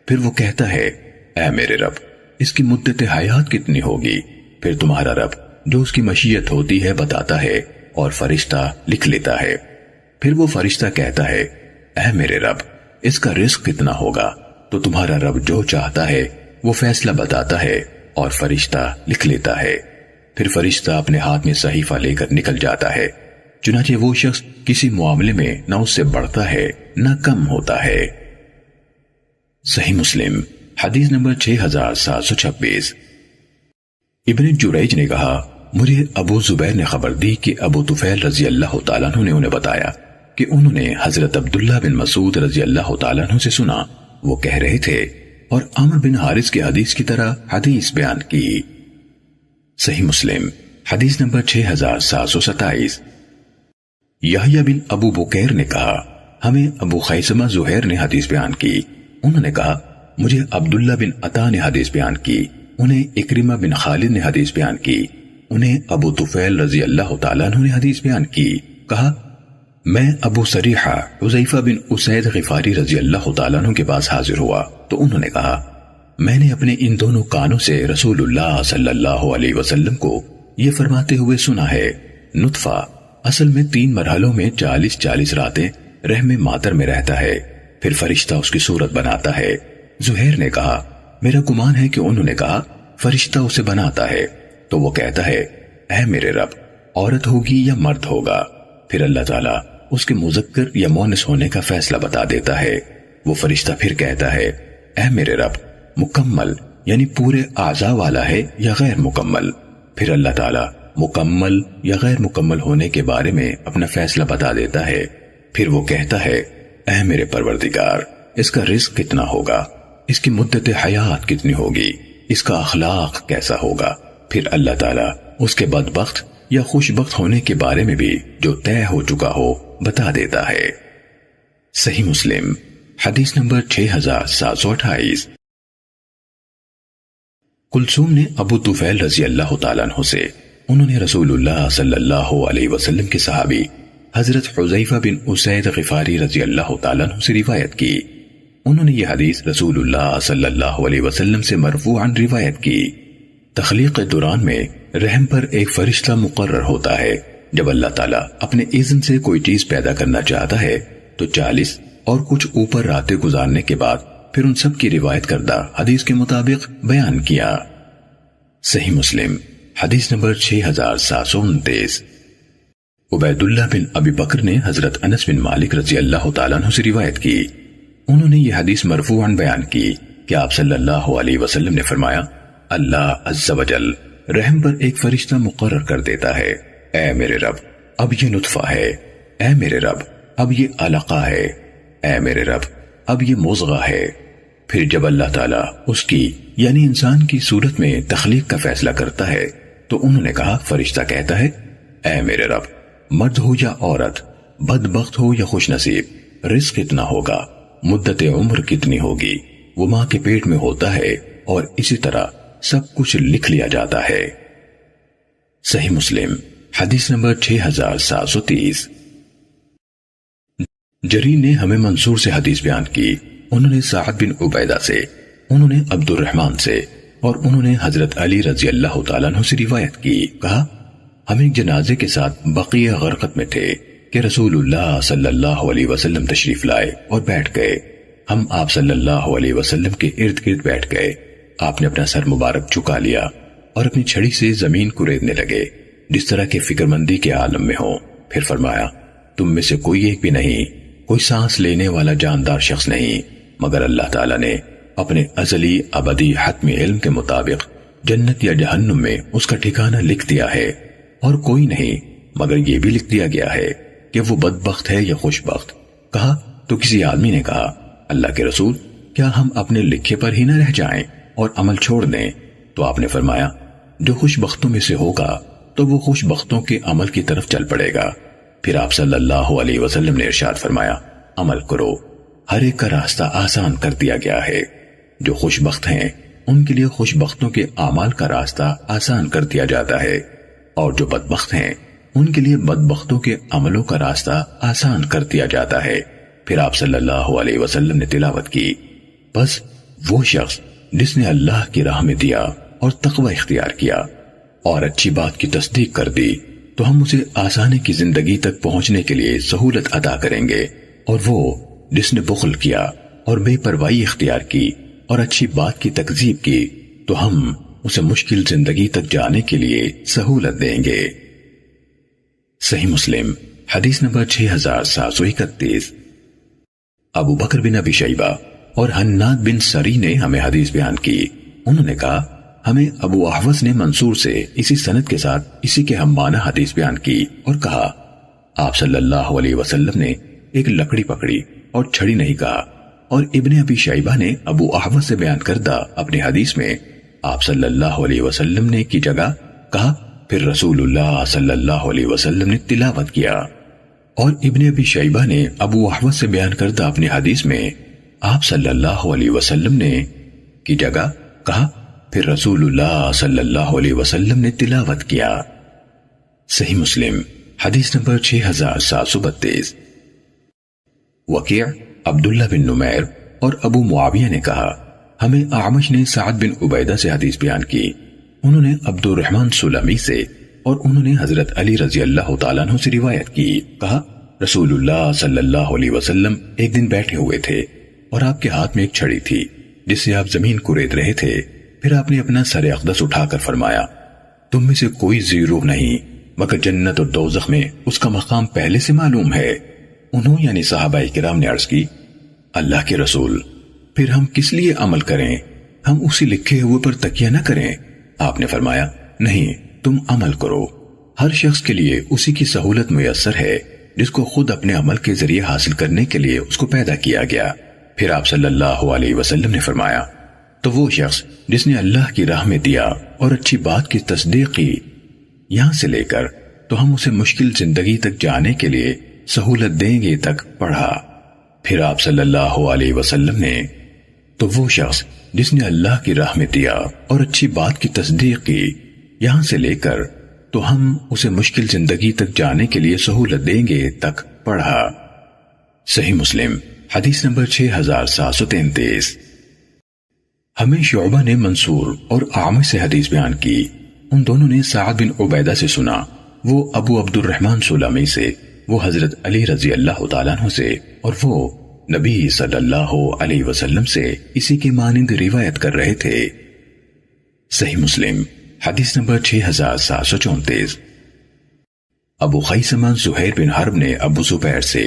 پھر وہ کہتا ہے اے میرے رب اس کی مدت حیات کتنی ہوگی؟ پھر تمہارا رب جو اس کی مشیت ہوتی ہے بتاتا ہے اور فرشتہ لکھ لیتا ہے، پھر وہ فرشتہ کہتا ہے اے میرے رب اس کا رزق کتنا ہوگا؟ تو تمہارا رب جو چاہتا ہے وہ فیصلہ بتاتا ہے اور فرشتہ لکھ لیتا ہے، پھر فرشتہ اپنے ہاتھ میں صحیفہ لے کر نکل جاتا ہے، چنانچہ وہ شخص کسی معاملے میں نہ اس سے بڑھتا ہے نہ کم ہوتا ہے۔ صحیح مسلم حدیث نمبر 6726۔ ابن جریج نے کہا مجھے ابو زبیر نے خبر دی کہ ابو طفیل رضی اللہ تعالیٰ عنہ نے انہیں بتایا کہ انہوں نے حضرت عبداللہ بن مسعود رضی اللہ تعالیٰ عنہ سے سنا، وہ کہہ رہے تھے اور عامر بن حارث کی حدیث کی طرح حدیث بیان کی۔ صحیح مسلم حدیث نمبر 6727۔ یحییٰ بن ابو بکیر نے کہا ہمیں ابو خیثمہ زہیر نے حدیث بیان کی، انہوں نے کہا مجھے عبداللہ بن عطا نے حدیث بیان کی، انہیں اکرمہ بن خالد نے حدیث بیان کی، انہیں ابو طفیل رضی اللہ تعالیٰ عنہ نے حدیث بیان کی، کہا میں ابو سریحہ حذیفہ بن اسید غفاری رضی اللہ تعالیٰ عنہ کے پاس حاضر ہوا تو انہوں نے کہا میں نے اپنے ان دونوں کانوں سے رسول اللہ صلی اللہ علیہ وسلم کو یہ فرماتے ہوئے سنا ہے، نطفہ اصل میں 3 مرحلوں میں 40 راتیں رحم مادر میں رہتا ہے، پھر فرشتہ اس کی صورت بناتا ہے۔ زہیر نے کہا میرا گمان ہے کہ انہوں نے کہا فرشتہ اسے بناتا ہے، تو وہ کہتا ہے اے میرے رب عورت ہوگی یا مرد ہوگا، پھر اللہ تعالیٰ اس کے مذکر یا مؤنث ہونے کا فیصلہ بتا دیتا ہے۔ وہ فرشتہ پھر کہتا ہے اے میرے رب مکمل یعنی پورے اعضاء والا ہے یا غیر مکمل، پھر اللہ تعالیٰ مکمل یا غیر مکمل ہونے کے بارے میں اپنا فیصلہ بتا دیتا ہے۔ پھر وہ کہتا ہے اے میرے پروردگار اس کا رزق کتنا ہوگا، اس کی مدت حیات کتنی ہوگی، اس کا اخلاق کیسا ہوگا، پھر اللہ تعالیٰ اس کے بدبخت یا خوش بخت ہونے کے بارے میں بھی جو طے ہو چکا ہو بتا دیتا ہے۔ صحیح مسلم حدیث نمبر 6728۔ کلثوم نے ابو طفیل رضی اللہ تعالیٰ عنہ سے، انہوں نے رسول اللہ صلی اللہ علیہ وسلم کے صحابی حضرت حذیفہ بن اسید غفاری رضی اللہ تعالیٰ عنہ سے روایت کی، انہوں نے یہ حدیث رسول اللہ صلی اللہ علیہ وسلم سے مرفوعاً روایت کی۔ تخلیق دوران میں رحم پر ایک فرشتہ مقرر ہوتا ہے، جب اللہ تعالیٰ اپنے اذن سے کوئی چیز پیدا کرنا چاہتا ہے تو 40 اور کچھ اوپر راتیں گزارنے کے بعد پھر ان سب کی روایت کردہ حدیث کے مطابق بیان کیا۔ صحیح مسلم حدیث نمبر 6729۔ عبید اللہ بن ابی بکر نے حضرت انس بن مالک رضی اللہ تعالیٰ عنہ سے روایت کی، انہوں نے یہ حدیث مرفوعاً بیان کی کہ آپ صلی اللہ علیہ وسلم نے فرمایا اللہ عز و جل رحم پر ایک فرشتہ مقرر کر دیتا ہے، اے میرے رب اب یہ نطفہ ہے، اے میرے رب اب یہ علقہ ہے، اے میرے رب اب یہ مضغہ ہے۔ پھر جب اللہ تعالیٰ اس کی یعنی انسان کی صورت میں تخلیق کا فیصلہ کرتا ہے تو انہوں نے کہا فرشتہ کہتا ہے اے میرے رب مرد ہو یا عورت، بدبخت ہو یا خوش نصیب، رزق کتنا ہوگا، مدت عمر کتنی ہوگی، وہ ماں کے پیٹ میں ہوتا ہے اور اسی طرح سب کچھ لکھ لیا جاتا ہے۔ صحیح مسلم حدیث نمبر 6730۔ جری نے ہمیں منصور سے حدیث بیان کی، انہوں نے سعد بن عبیدہ سے، انہوں نے عبد الرحمن سے اور انہوں نے حضرت علی رضی اللہ تعالیٰ عنہ سے روایت کی، کہا ہم ایک جنازے کے ساتھ بقیع غرقت میں تھے کہ رسول اللہ صلی اللہ علیہ وسلم تشریف لائے اور بیٹھ گئے، ہم آپ صلی اللہ علیہ وسلم کے ارد گرد بیٹھ گئے، آپ نے اپنا سر مبارک جھکا لیا اور اپنی چھڑی سے زمین کو ریتنے لگے جس طرح کے فکر مندی کے عالم میں ہو، پھر فرمایا تم میں سے کوئی ایک بھی نہیں، کوئی سانس لینے والا جاندار شخص نہیں مگر اللہ تعالیٰ نے اپنے ازلی ابدی حتمی علم کے مطابق جنت یا جہنم میں اس کا ٹھکانہ لکھ دیا ہے، اور کوئی نہیں مگر یہ بھی لکھ دیا گیا ہے کہ وہ بدبخت ہے یا خوش بخت۔ کہا تو کسی آدمی نے کہا اللہ کے رسول کیا ہم اپنے لکھے پر ہی نہ رہ جائیں اور عمل چھوڑ دیں؟ تو آپ نے فرمایا جو خوش بختوں میں سے ہوگا تو وہ خوش بختوں کے عمل کی طرف چل پڑے گا۔ پھر آپ صلی اللہ علیہ وسلم نے ارشاد فرمایا عمل کرو، ہر ایک کا راستہ آسان کر دیا گیا ہے، جو خوش بخت ہیں ان کے لیے خوش بختوں کے اعمال کا راستہ آسان کر دیا جاتا ہے، اور جو بدبخت ہیں ان کے لیے بدبختوں کے عملوں کا راستہ آسان کر دیا جاتا ہے۔ پھر آپ صلی اللہ علیہ وسلم نے تلاوت کی، بس وہ شخص جس نے اللہ کی راہ میں دیا اور تقوی اختیار کیا اور اچھی بات کی تصدیق کر دی تو ہم اسے آسانی کی زندگی تک پہنچنے کے لیے سہولت عطا کریں گے، اور وہ جس نے بخل کیا اور بے پرواہی اختیار کی اور اچھی بات کی تکذیب کی تو ہم اسے مشکل زندگی تک جانے کے لیے سہولت دیں گے۔ صحیح مسلم حدیث نمبر 6731۔ ابو بکر بن ابی شیبہ اور حناد بن سری نے ہمیں حدیث بیان کی، انہوں نے کہا ہمیں ابو احوص نے منصور سے اسی سند کے ساتھ اسی کے ہم معنی حدیث بیان کی اور کہا آپ صلی اللہ علیہ وسلم نے ایک لکڑی پکڑی اور چھڑی نہیں کہا، اور ابن ابی شیبہ نے ابو احوص سے بیان کردہ اپنی حدیث میں آپ صلی اللہ علیہ وسلم نے کی جگہ کہا پھر رسول اللہ صلی اللہ علیہ وسلم نے تلاوت کیا۔ اور ابن ابی شیبہ نے ابو احوص سے بیان کردہ اپنی حدیث میں آپ صلی اللہ علیہ وسلم نے کی جگہ کہا پھر رسول اللہ صلی اللہ علیہ وسلم نے تلاوت کیا۔ صحیح مسلم حدیث نمبر 6732۔ وکیع عبداللہ بن نمیر اور ابو معاویہ نے کہا ہمیں اعمش نے سعد بن عبیدہ سے حدیث بیان کی، انہوں نے عبد الرحمن سلمی سے اور انہوں نے حضرت علی رضی اللہ تعالیٰ عنہ سے روایت کی، کہا رسول اللہ صلی اللہ علیہ وسلم ایک دن بیٹھے ہوئے تھے اور آپ کے ہاتھ میں ایک چھڑی تھی جس سے آپ زمین کو ریت رہے تھے، پھر آپ نے اپنا سر اقدس اٹھا کر فرمایا تم میں سے کوئی ذی روح نہیں مگر جنت اور دوزخ میں اس کا مقام پہلے سے معلوم ہے۔ انہوں یعنی صحابہ کرام نے عرض کی اللہ کے رسول پھر ہم کس لیے عمل کریں، ہم اسی لکھے ہوئے پر تکیہ نہ کریں؟ آپ نے فرمایا نہیں، تم عمل کرو، ہر شخص کے لیے اسی کی سہولت میسر ہے جس کو خود اپنے عمل کے ذریعے حاصل کرنے کے لیے اس کو پیدا کیا گیا۔ پھر آپ صلی اللہ علیہ وسلم نے فرمایا تو وہ شخص جس نے اللہ کی راہ میں دیا اور اچھی بات کی تصدیق کی، یہاں سے لے کر تو ہم اسے مشکل زندگی تک جانے کے لیے سہولت دیں گے تک پڑھا۔ پھر آپ صلی اللہ علیہ وسلم نے تو وہ شخص جس نے اللہ کی راہ میں دیا اور اچھی بات کی تصدیق کی، یہاں سے لے کر تو ہم اسے مشکل زندگی تک جانے کے لیے سہولت دیں گے تک پڑھا۔ صحیح مسلم حدیث نمبر 6733۔ ہمیں شعبہ نے منصور اور اعمش سے حدیث بیان کی، ان دونوں نے سعد بن عبیدہ سے سنا، وہ ابو عبد الرحمن سلمی سے، وہ حضرت علی رضی اللہ تعالیٰ عنہ سے، اور وہ نبی صلی اللہ علیہ وسلم سے اسی کی مانند روایت کر رہے تھے۔ صحیح مسلم حدیث نمبر 6734۔ ابو خیثمہ زہیر بن حرب نے ابو زبیر سے،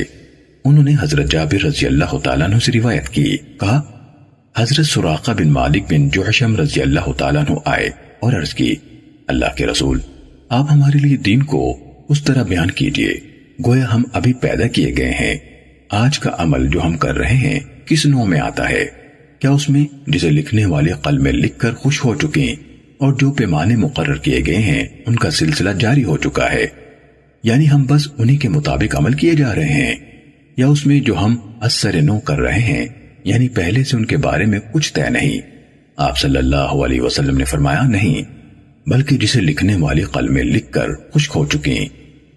انہوں نے حضرت جابر رضی اللہ تعالیٰ عنہ سے روایت کی، کہا حضرت سراقہ بن مالک بن جعشم رضی اللہ تعالیٰ عنہ آئے اور عرض کی اللہ کے رسول آپ ہمارے لیے دین کو اس طرح بیان کیجئے گویا ہم ابھی پیدا کیے گئے ہیں، آج کا عمل جو ہم کر رہے ہیں کس نوع میں آتا ہے؟ کیا اس میں جسے لکھنے والے قلم میں لکھ کر خوش ہو چکیں اور جو پیمانے مقرر کیے گئے ہیں ان کا سلسلہ جاری ہو چکا ہے، یعنی ہم بس انہی کے مطابق عمل کیے جا رہے ہیں، یا اس میں جو ہم اثر نو کر رہے ہیں یعنی پہلے سے ان کے بارے میں کچھ طے نہیں؟ آپ صلی اللہ علیہ وسلم نے فرمایا نہیں، بلکہ جسے لکھنے والی قلم میں لکھ کر خشک ہو چکیں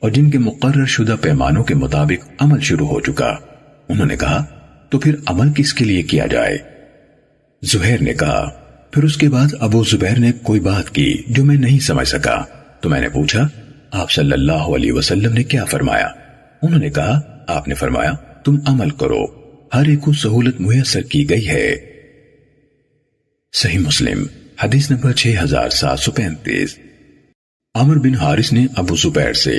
اور جن کے مقرر شدہ پیمانوں کے مطابق عمل شروع ہو چکا۔ انہوں نے کہا تو پھر عمل کس کے لیے کیا جائے؟ زہیر نے کہا پھر اس کے بعد ابو زبیر نے کوئی بات کی جو میں نہیں سمجھ سکا، تو میں نے پوچھا آپ صلی اللہ علیہ وسلم نے کیا فرمایا؟ انہوں نے کہا آپ نے فرمایا تم عمل کرو، ہر ایک کو سہولت میسر کی گئی ہے۔ صحیح مسلم حدیث نمبر 6735۔ عمر بن حارث نے ابو زبیر سے،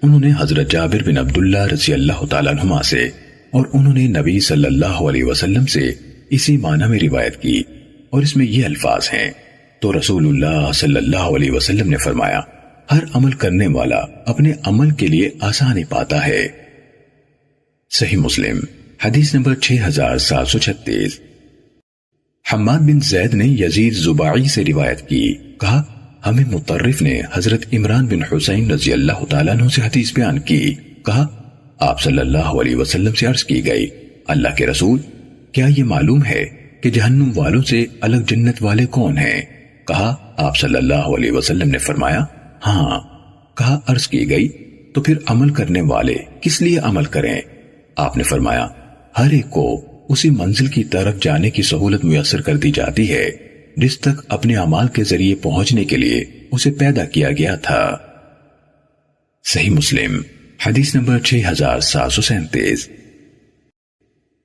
انہوں نے حضرت جابر بن عبداللہ رضی اللہ تعالیٰ عنہما سے، اور انہوں نے نبی صلی اللہ علیہ وسلم سے اسی معنی میں روایت کی، اور اس میں یہ الفاظ ہیں تو رسول اللہ صلی اللہ علیہ وسلم نے فرمایا ہر عمل کرنے والا اپنے عمل کے لیے آسانی پاتا ہے۔ صحیح مسلم حدیث نمبر 6736۔ حماد بن زید نے یزید زباعی سے روایت کی، کہا ہمیں مطرف نے حضرت عمران بن حسین رضی اللہ تعالیٰ عنہ سے حدیث بیان کی، کہا آپ صلی اللہ علیہ وسلم سے عرض کی گئی اللہ کے رسول کیا یہ معلوم ہے کہ جہنم والوں سے الگ جنت والے کون ہیں؟ کہا آپ صلی اللہ علیہ وسلم نے فرمایا ہاں۔ کہا عرض کی گئی تو پھر عمل کرنے والے کس لیے عمل کریں؟ آپ نے فرمایا ہر ایک کو اسی منزل کی طرف جانے کی سہولت میسر کر دی جاتی ہے جس تک اپنے اعمال کے ذریعے پہنچنے کے لیے اسے پیدا کیا گیا تھا۔ صحیح مسلم حدیث نمبر 6737۔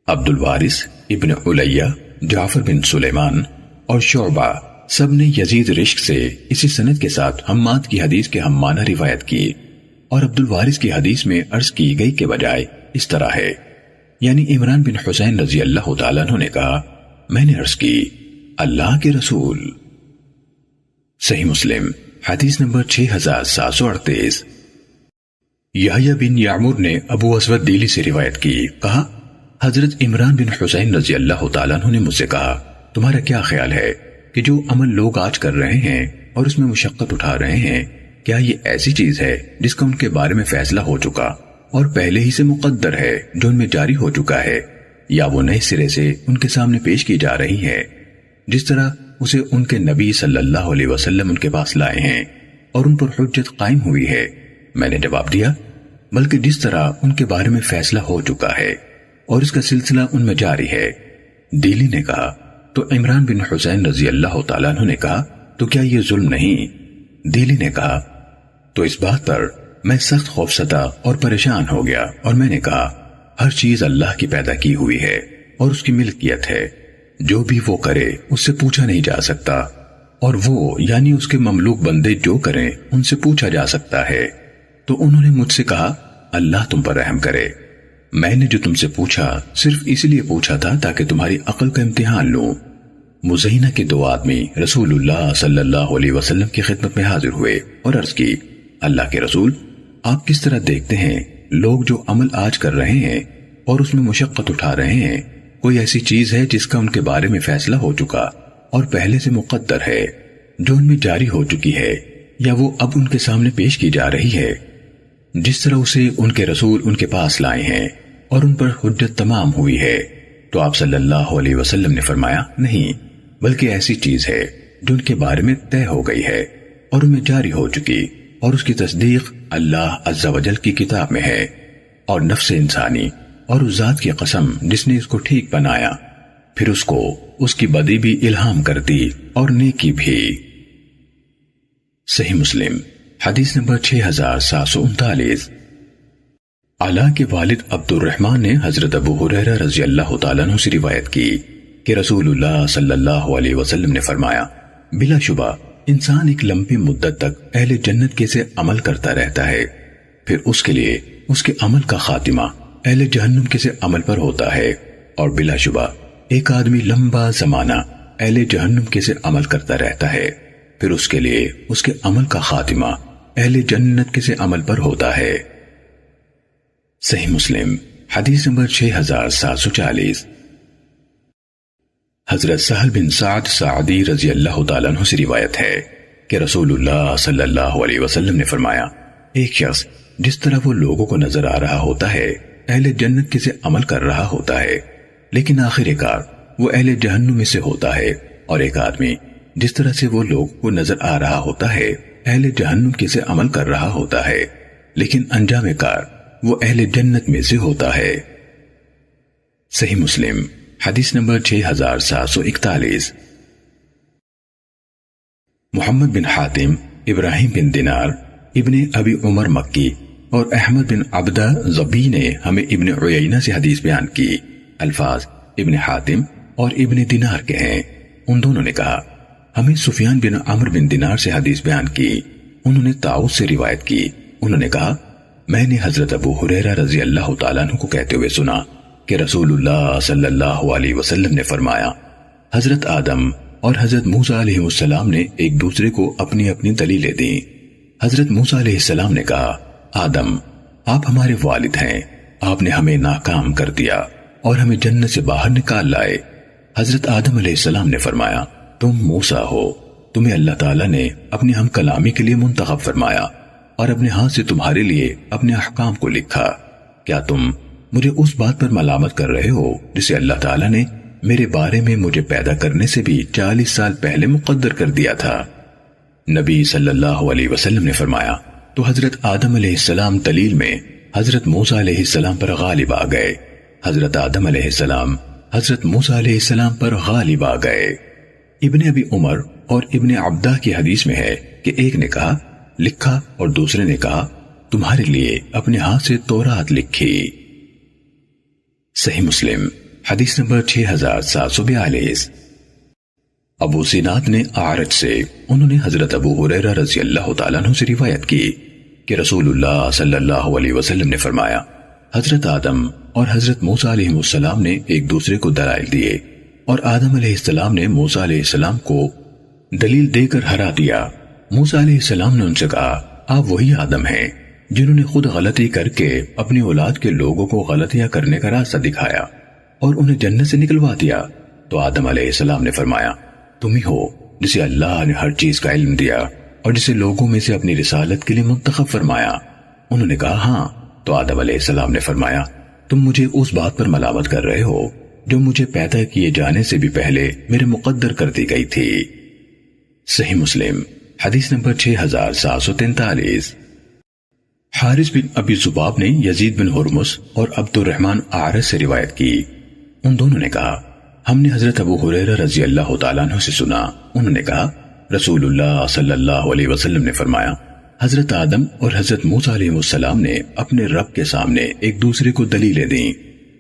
عبد الوارث ابن علیہ، جعفر بن سلیمان اور شعبہ سب نے یزید رشک سے اسی سند کے ساتھ حماد کی حدیث کے ہم معنی روایت کی، اور عبد الوارث کی حدیث میں عرض کی گئی کے بجائے اس طرح ہے، یعنی عمران بن حسین رضی اللہ تعالیٰ عنہ نے کہا میں نے عرض کی اللہ کے رسول۔ صحیح مسلم حدیث نمبر 6738۔ یحییٰ بن یعمر نے ابو اسود دیلی سے روایت کی، کہا حضرت عمران بن حسین رضی اللہ تعالیٰ عنہ نے مجھ سے کہا تمہارا کیا خیال ہے کہ جو عمل لوگ آج کر رہے ہیں اور اس میں مشقت اٹھا رہے ہیں کیا یہ ایسی چیز ہے جس کا ان کے بارے میں فیصلہ ہو چکا اور پہلے ہی سے مقدر ہے جو ان میں جاری ہو چکا ہے، یا وہ نئے سرے سے ان کے سامنے پیش کی جا رہی ہے جس طرح اسے ان کے نبی صلی اللہ علیہ وسلم ان کے پاس لائے ہیں اور ان پر حجت قائم ہوئی ہے؟ میں نے جواب دیا، بلکہ جس طرح ان کے بارے میں فیصلہ ہو چکا ہے اور اس کا سلسلہ ان میں جاری ہے۔ دیلی نے کہا تو عمران بن حسین رضی اللہ تعالیٰ عنہ نے کہا تو کیا یہ ظلم نہیں؟ دیلی نے کہا تو اس بات پر میں سخت خوفزدہ اور پریشان ہو گیا اور میں نے کہا ہر چیز اللہ کی پیدا کی ہوئی ہے اور اس کی ملکیت ہے، جو بھی وہ کرے اس سے پوچھا نہیں جا سکتا، اور وہ یعنی اس کے مملوک بندے جو کریں ان سے پوچھا جا سکتا ہے۔ تو انہوں نے مجھ سے کہا اللہ تم پر رحم کرے، میں نے جو تم سے پوچھا صرف اس لیے پوچھا تھا تاکہ تمہاری عقل کا امتحان لوں۔ مزینہ کے دو آدمی رسول اللہ صلی اللہ علیہ وسلم کی خدمت میں حاضر ہوئے اور عرض کی، اللہ کے رسول، آپ کس طرح دیکھتے ہیں لوگ جو عمل آج کر رہے ہیں اور اس میں مشقت اٹھا رہے ہیں، کوئی ایسی چیز ہے جس کا ان کے بارے میں فیصلہ ہو چکا اور پہلے سے مقدر ہے جو ان میں جاری ہو چکی ہے، یا وہ اب ان کے سامنے پیش کی جا رہی ہے جس طرح اسے ان کے رسول ان کے پاس لائے ہیں اور ان پر حجت تمام ہوئی ہے؟ تو آپ صلی اللہ علیہ وسلم نے فرمایا نہیں، بلکہ ایسی چیز ہے جو ان کے بارے میں طے ہو گئی ہے اور ان میں جاری ہو چکی، اور اس کی تصدیق اللہ عز و جل کی کتاب میں ہے، اور نفس انسانی اور اس ذات کی قسم جس نے اس کو ٹھیک بنایا، پھر اس کو اس کی بدی بھی الہام کر دی اور نیکی بھی۔ صحیح مسلم حدیث نمبر 6739۔ علا کے والد عبد الرحمن نے حضرت ابو ہریرہ رضی اللہ تعالیٰ عنہ سے روایت کی کہ رسول اللہ صلی اللہ علیہ وسلم نے فرمایا، بلا شبہ انسان ایک لمبی مدت تک اہل جنت کے سے عمل کرتا رہتا ہے، پھر اس کے لیے اس کے عمل کا خاتمہ اہل جہنم کے سے عمل پر ہوتا ہے، اور بلا شبہ ایک آدمی لمبا زمانہ اہل جہنم کے سے عمل کرتا رہتا ہے، پھر اس کے لیے اس کے عمل کا خاتمہ اہل جنت کے سے عمل پر ہوتا ہے۔ صحیح مسلم حدیث نمبر 6740۔ حضرت سہل بن سعد سعدی رضی اللہ تعالیٰ عنہ سے روایت ہے کہ رسول اللہ صلی اللہ علیہ وسلم نے فرمایا، ایک شخص جس طرح وہ لوگوں کو نظر آ رہا ہوتا ہے اہل جنت کے سے عمل کر رہا ہوتا ہے، لیکن آخر کار وہ اہل جہنم میں سے ہوتا ہے، اور ایک آدمی جس طرح سے وہ لوگ کو نظر آ رہا ہوتا ہے اہل جہنم کے سے عمل کر رہا ہوتا ہے، لیکن انجام کار وہ اہل جنت میں سے ہوتا ہے۔ صحیح مسلم حدیث نمبر 6741۔ محمد بن حاتم، ابراہیم بن دینار، ابن ابی عمر مکی اور احمد بن عبدہ ضبی نے ہمیں ابن عیینہ سے حدیث بیان کی۔ الفاظ ابن حاتم اور ابن دینار کے ہیں۔ ان دونوں نے کہا ہمیں سفیان بن عمرو بن دینار سے حدیث بیان کی، انہوں نے طاؤس سے روایت کی، انہوں نے کہا میں نے حضرت ابو ہریرہ رضی اللہ تعالیٰ عنہ کو کہتے ہوئے سنا کہ رسول اللہ صلی اللہ علیہ وسلم نے فرمایا، حضرت آدم اور حضرت موسیٰ علیہ السلام نے ایک دوسرے کو اپنی اپنی دلیلیں دیں۔ حضرت موسیٰ علیہ السلام نے کہا، آدم آپ ہمارے والد ہیں، آپ نے ہمیں ناکام کر دیا اور ہمیں جنت سے باہر نکال لائے۔ حضرت آدم علیہ السلام نے فرمایا، تم موسیٰ ہو، تمہیں اللہ تعالیٰ نے اپنی ہم کلامی کے لیے منتخب فرمایا اور اپنے ہاتھ سے تمہارے لیے اپنے احکام کو لکھا، کیا تم مجھے اس بات پر ملامت کر رہے ہو جسے اللہ تعالیٰ نے میرے بارے میں مجھے پیدا کرنے سے بھی 40 سال پہلے مقدر کر دیا تھا؟ نبی صلی اللہ علیہ وسلم نے فرمایا، تو حضرت آدم علیہ السلام دلیل میں حضرت موسیٰ علیہ السلام پر غالب آ گئے، حضرت آدم علیہ السلام حضرت موسیٰ علیہ السلام پر غالب آ گئے۔ ابن ابی عمر اور ابن عبدہ کی حدیث میں ہے کہ ایک نے کہا لکھا اور دوسرے نے کہا تمہارے لیے اپنے ہاتھ سے تورات لکھی۔ صحیح مسلم حدیث نمبر 6742۔ ابو زناد نے اعرج سے، انہوں نے حضرت ابو ہریرہ رضی اللہ تعالیٰ عنہ سے روایت کی کہ رسول اللہ صلی اللہ علیہ وسلم نے فرمایا، حضرت آدم اور حضرت موسیٰ علیہ السلام نے ایک دوسرے کو دلائل دیے، اور آدم علیہ السلام نے موسیٰ علیہ السلام کو دلیل دے کر ہرا دیا۔ موسیٰ علیہ السلام نے ان سے کہا، آپ وہی آدم ہیں جنہوں نے خود غلطی کر کے اپنی اولاد کے لوگوں کو غلطیاں کرنے کا راستہ دکھایا اور انہیں جنت سے نکلوا دیا۔ تو آدم علیہ السلام نے فرمایا، تم ہی ہو جسے اللہ نے ہر چیز کا علم دیا اور جسے لوگوں میں سے اپنی رسالت کے لیے منتخب فرمایا؟ انہوں نے کہا ہاں۔ تو آدم علیہ السلام نے فرمایا تم مجھے اس بات پر ملامت کر رہے ہو جو مجھے پیدا کیے جانے سے بھی پہلے میرے مقدر کر دی گئی تھی۔ صحیح مسلم حدیث نمبر 6743۔ حارث بن ابی ذباب نے یزید بن ہرمز اور عبد الرحمن اعرج سے روایت کی، ان دونوں نے کہا ہم نے حضرت ابو ہریرہ رضی اللہ تعالیٰ عنہ سے سنا، انہوں نے کہا رسول اللہ صلی اللہ علیہ وسلم نے فرمایا حضرت آدم اور حضرت موسیٰ علیہ السلام نے اپنے رب کے سامنے ایک دوسرے کو دلیلیں دیں،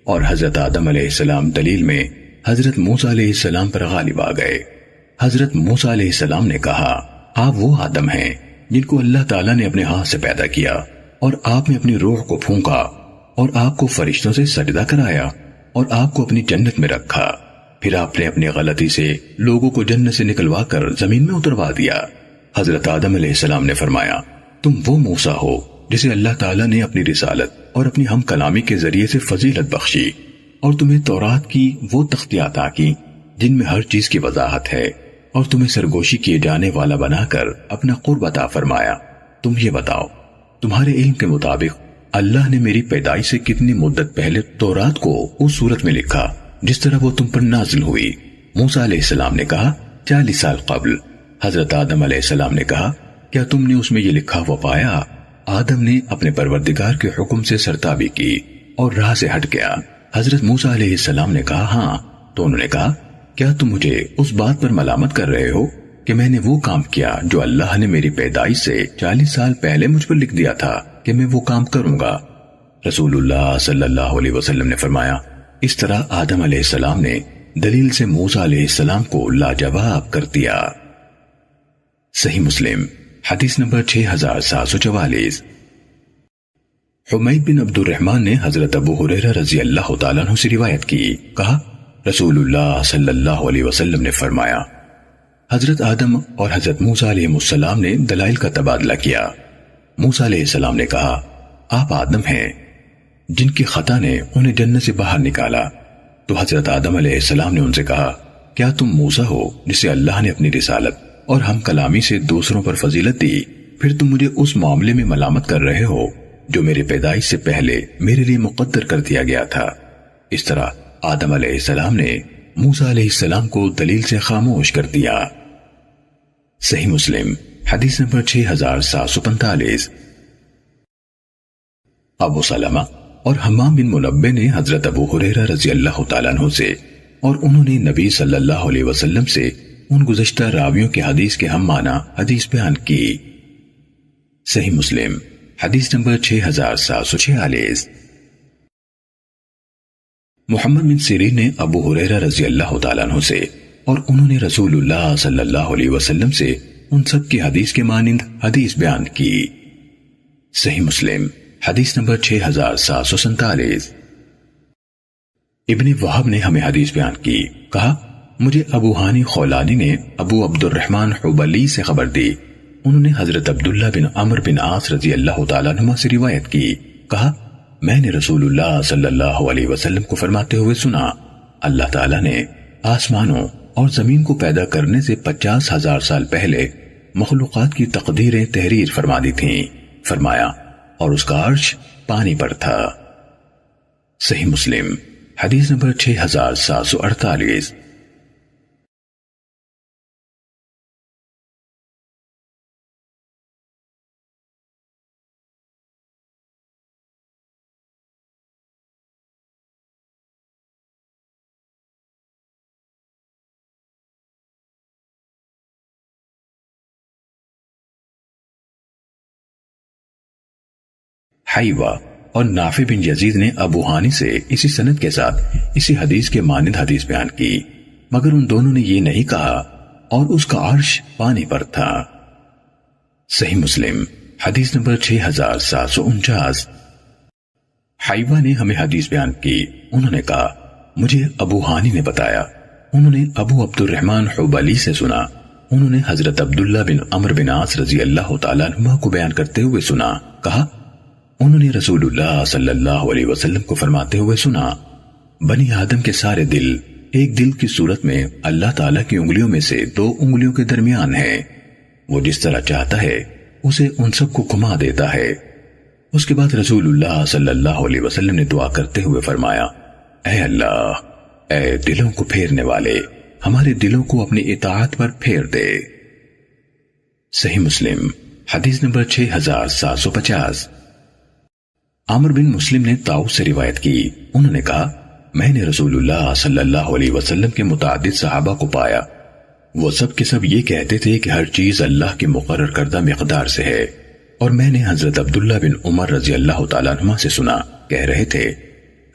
اور حضرت آدم علیہ السلام دلیل میں حضرت موسیٰ علیہ السلام پر غالب آ گئے۔ حضرت موسیٰ علیہ السلام نے کہا آپ وہ آدم ہیں جن کو اللہ تعالیٰ نے اپنے ہاتھ سے پیدا کیا، اور آپ نے اپنی روح کو پھونکا اور آپ کو فرشتوں سے سجدہ کرایا اور آپ کو اپنی جنت میں رکھا، پھر آپ نے اپنی غلطی سے لوگوں کو جنت سے نکلوا کر زمین میں اتروا دیا۔ حضرت آدم علیہ السلام نے فرمایا تم وہ موسیٰ ہو جسے اللہ تعالیٰ نے اپنی رسالت اور اپنی ہم کلامی کے ذریعے سے فضیلت بخشی، اور تمہیں تورات کی وہ تختیاں عطا کی جن میں ہر چیز کی وضاحت ہے، اور تمہیں سرگوشی کیے جانے والا بنا کر اپنا قرب عطا فرمایا۔ تم یہ بتاؤ تمہارے علم کے مطابق اللہ نے میری پیدائش سے کتنی مدت پہلے تورات کو اس صورت میں لکھا جس طرح وہ تم پر نازل ہوئی؟ موسیٰ علیہ السلام نے کہا 40 سال قبل۔ حضرت آدم علیہ السلام نے کہا کیا تم نے اس میں یہ لکھا ہوا پایا؟ آدم نے اپنے پروردگار کے حکم سے سرتابی کی اور راہ سے ہٹ گیا۔ حضرت موسیٰ علیہ السلام نے کہا ہاں۔ تو انہوں نے کہا کیا تم مجھے اس بات پر ملامت کر رہے ہو کہ میں نے وہ کام کیا جو اللہ نے میری پیدائش سے 40 سال پہلے مجھ پر لکھ دیا تھا کہ میں وہ کام کروں گا؟ رسول اللہ صلی اللہ علیہ وسلم نے فرمایا اس طرح آدم علیہ السلام نے دلیل سے موسیٰ علیہ السلام کو لاجواب کر دیا۔ صحیح مسلم حدیث نمبر 6744۔ حمید بن عبد الرحمن نے حضرت ابو ہریرہ رضی اللہ تعالیٰ عنہ سے روایت کی، کہا رسول اللہ صلی اللہ علیہ وسلم نے فرمایا حضرت آدم اور حضرت موسیٰ علیہ السلام نے دلائل کا تبادلہ کیا۔ موسیٰ علیہ السلام نے کہا آپ آدم ہیں جن کی خطا نے انہیں جنت سے باہر نکالا۔ تو حضرت آدم علیہ السلام نے ان سے کہا کیا تم موسیٰ ہو جسے اللہ نے اپنی رسالت اور ہم کلامی سے دوسروں پر فضیلت دی، پھر تم مجھے اس معاملے میں ملامت کر رہے ہو جو میرے پیدائش سے پہلے میرے لیے مقدر کر دیا گیا تھا؟ اس طرح آدم علیہ السلام نے موسیٰ علیہ السلام کو دلیل سے خاموش کر دیا۔ صحیح مسلم حدیث نمبر 6745۔ ابو سلمہ اور حمام بن منبہ نے حضرت ابو ہریرہ رضی اللہ تعالیٰ عنہ سے اور انہوں نے نبی صلی اللہ علیہ وسلم سے ان گزشتہ راویوں کے حدیث کے ہم معنی حدیث بیان کی۔ صحیح مسلم حدیث نمبر 6746۔ محمد بن سیرین نے ابو ہریرہ رضی اللہ تعالیٰ عنہ سے اور انہوں نے رسول اللہ صلی اللہ علیہ وسلم سے ان سب کی حدیث کے مانند حدیث بیان کی۔ صحیح مسلم حدیث نمبر 6747۔ ابن وہب نے ہمیں حدیث بیان کی، کہا مجھے ابو ہانی خولانی نے ابو عبد الرحمن حبلی سے خبر دی، انہوں نے حضرت عبداللہ بن عمر بن عاص رضی اللہ تعالیٰ عنہ سے روایت کی، کہا میں نے رسول اللہ صلی اللہ علیہ وسلم کو فرماتے ہوئے سنا اللہ تعالیٰ نے آسمانوں اور زمین کو پیدا کرنے سے 50,000 سال پہلے مخلوقات کی تقدیریں تحریر فرما دی تھیں، فرمایا اور اس کا عرش پانی پر تھا۔ صحیح مسلم حدیث نمبر 6748۔ حیوہ اور نافع بن یزید نے ابو ہانی سے اسی سند کے ساتھ اسی حدیث کے مانند حدیث بیان کی، مگر ان دونوں نے یہ نہیں کہا اور اس کا عرش پانی پر تھا۔ صحیح مسلم حدیث نمبر 6749۔ حیوہ نے ہمیں حدیث بیان کی، انہوں نے کہا مجھے ابو ہانی نے بتایا، انہوں نے ابو عبد الرحمن حبلی سے سنا، انہوں نے حضرت عبداللہ بن عمر بن عاص رضی اللہ تعالیٰ عنہ کو بیان کرتے ہوئے سنا، کہا انہوں نے رسول اللہ صلی اللہ علیہ وسلم کو فرماتے ہوئے سنا بنی آدم کے سارے دل ایک دل کی صورت میں اللہ تعالیٰ کی انگلیوں میں سے 2 انگلیوں کے درمیان ہیں، وہ جس طرح چاہتا ہے اسے ان سب کو گھما دیتا ہے۔ اس کے بعد رسول اللہ صلی اللہ علیہ وسلم نے دعا کرتے ہوئے فرمایا، اے اللہ، اے دلوں کو پھیرنے والے، ہمارے دلوں کو اپنی اطاعت پر پھیر دے۔ صحیح مسلم حدیث نمبر 6750۔ عامر بن مسلم نے طاؤس سے روایت کی، انہوں نے کہا، میں نے رسول اللہ صلی اللہ علیہ وسلم کے متعدد صحابہ کو پایا، وہ سب کے سب یہ کہتے تھے کہ ہر چیز اللہ کی مقرر کردہ مقدار سے ہے، اور میں نے حضرت عبداللہ بن عمر رضی اللہ تعالیٰ عنہ سے سنا، کہہ رہے تھے،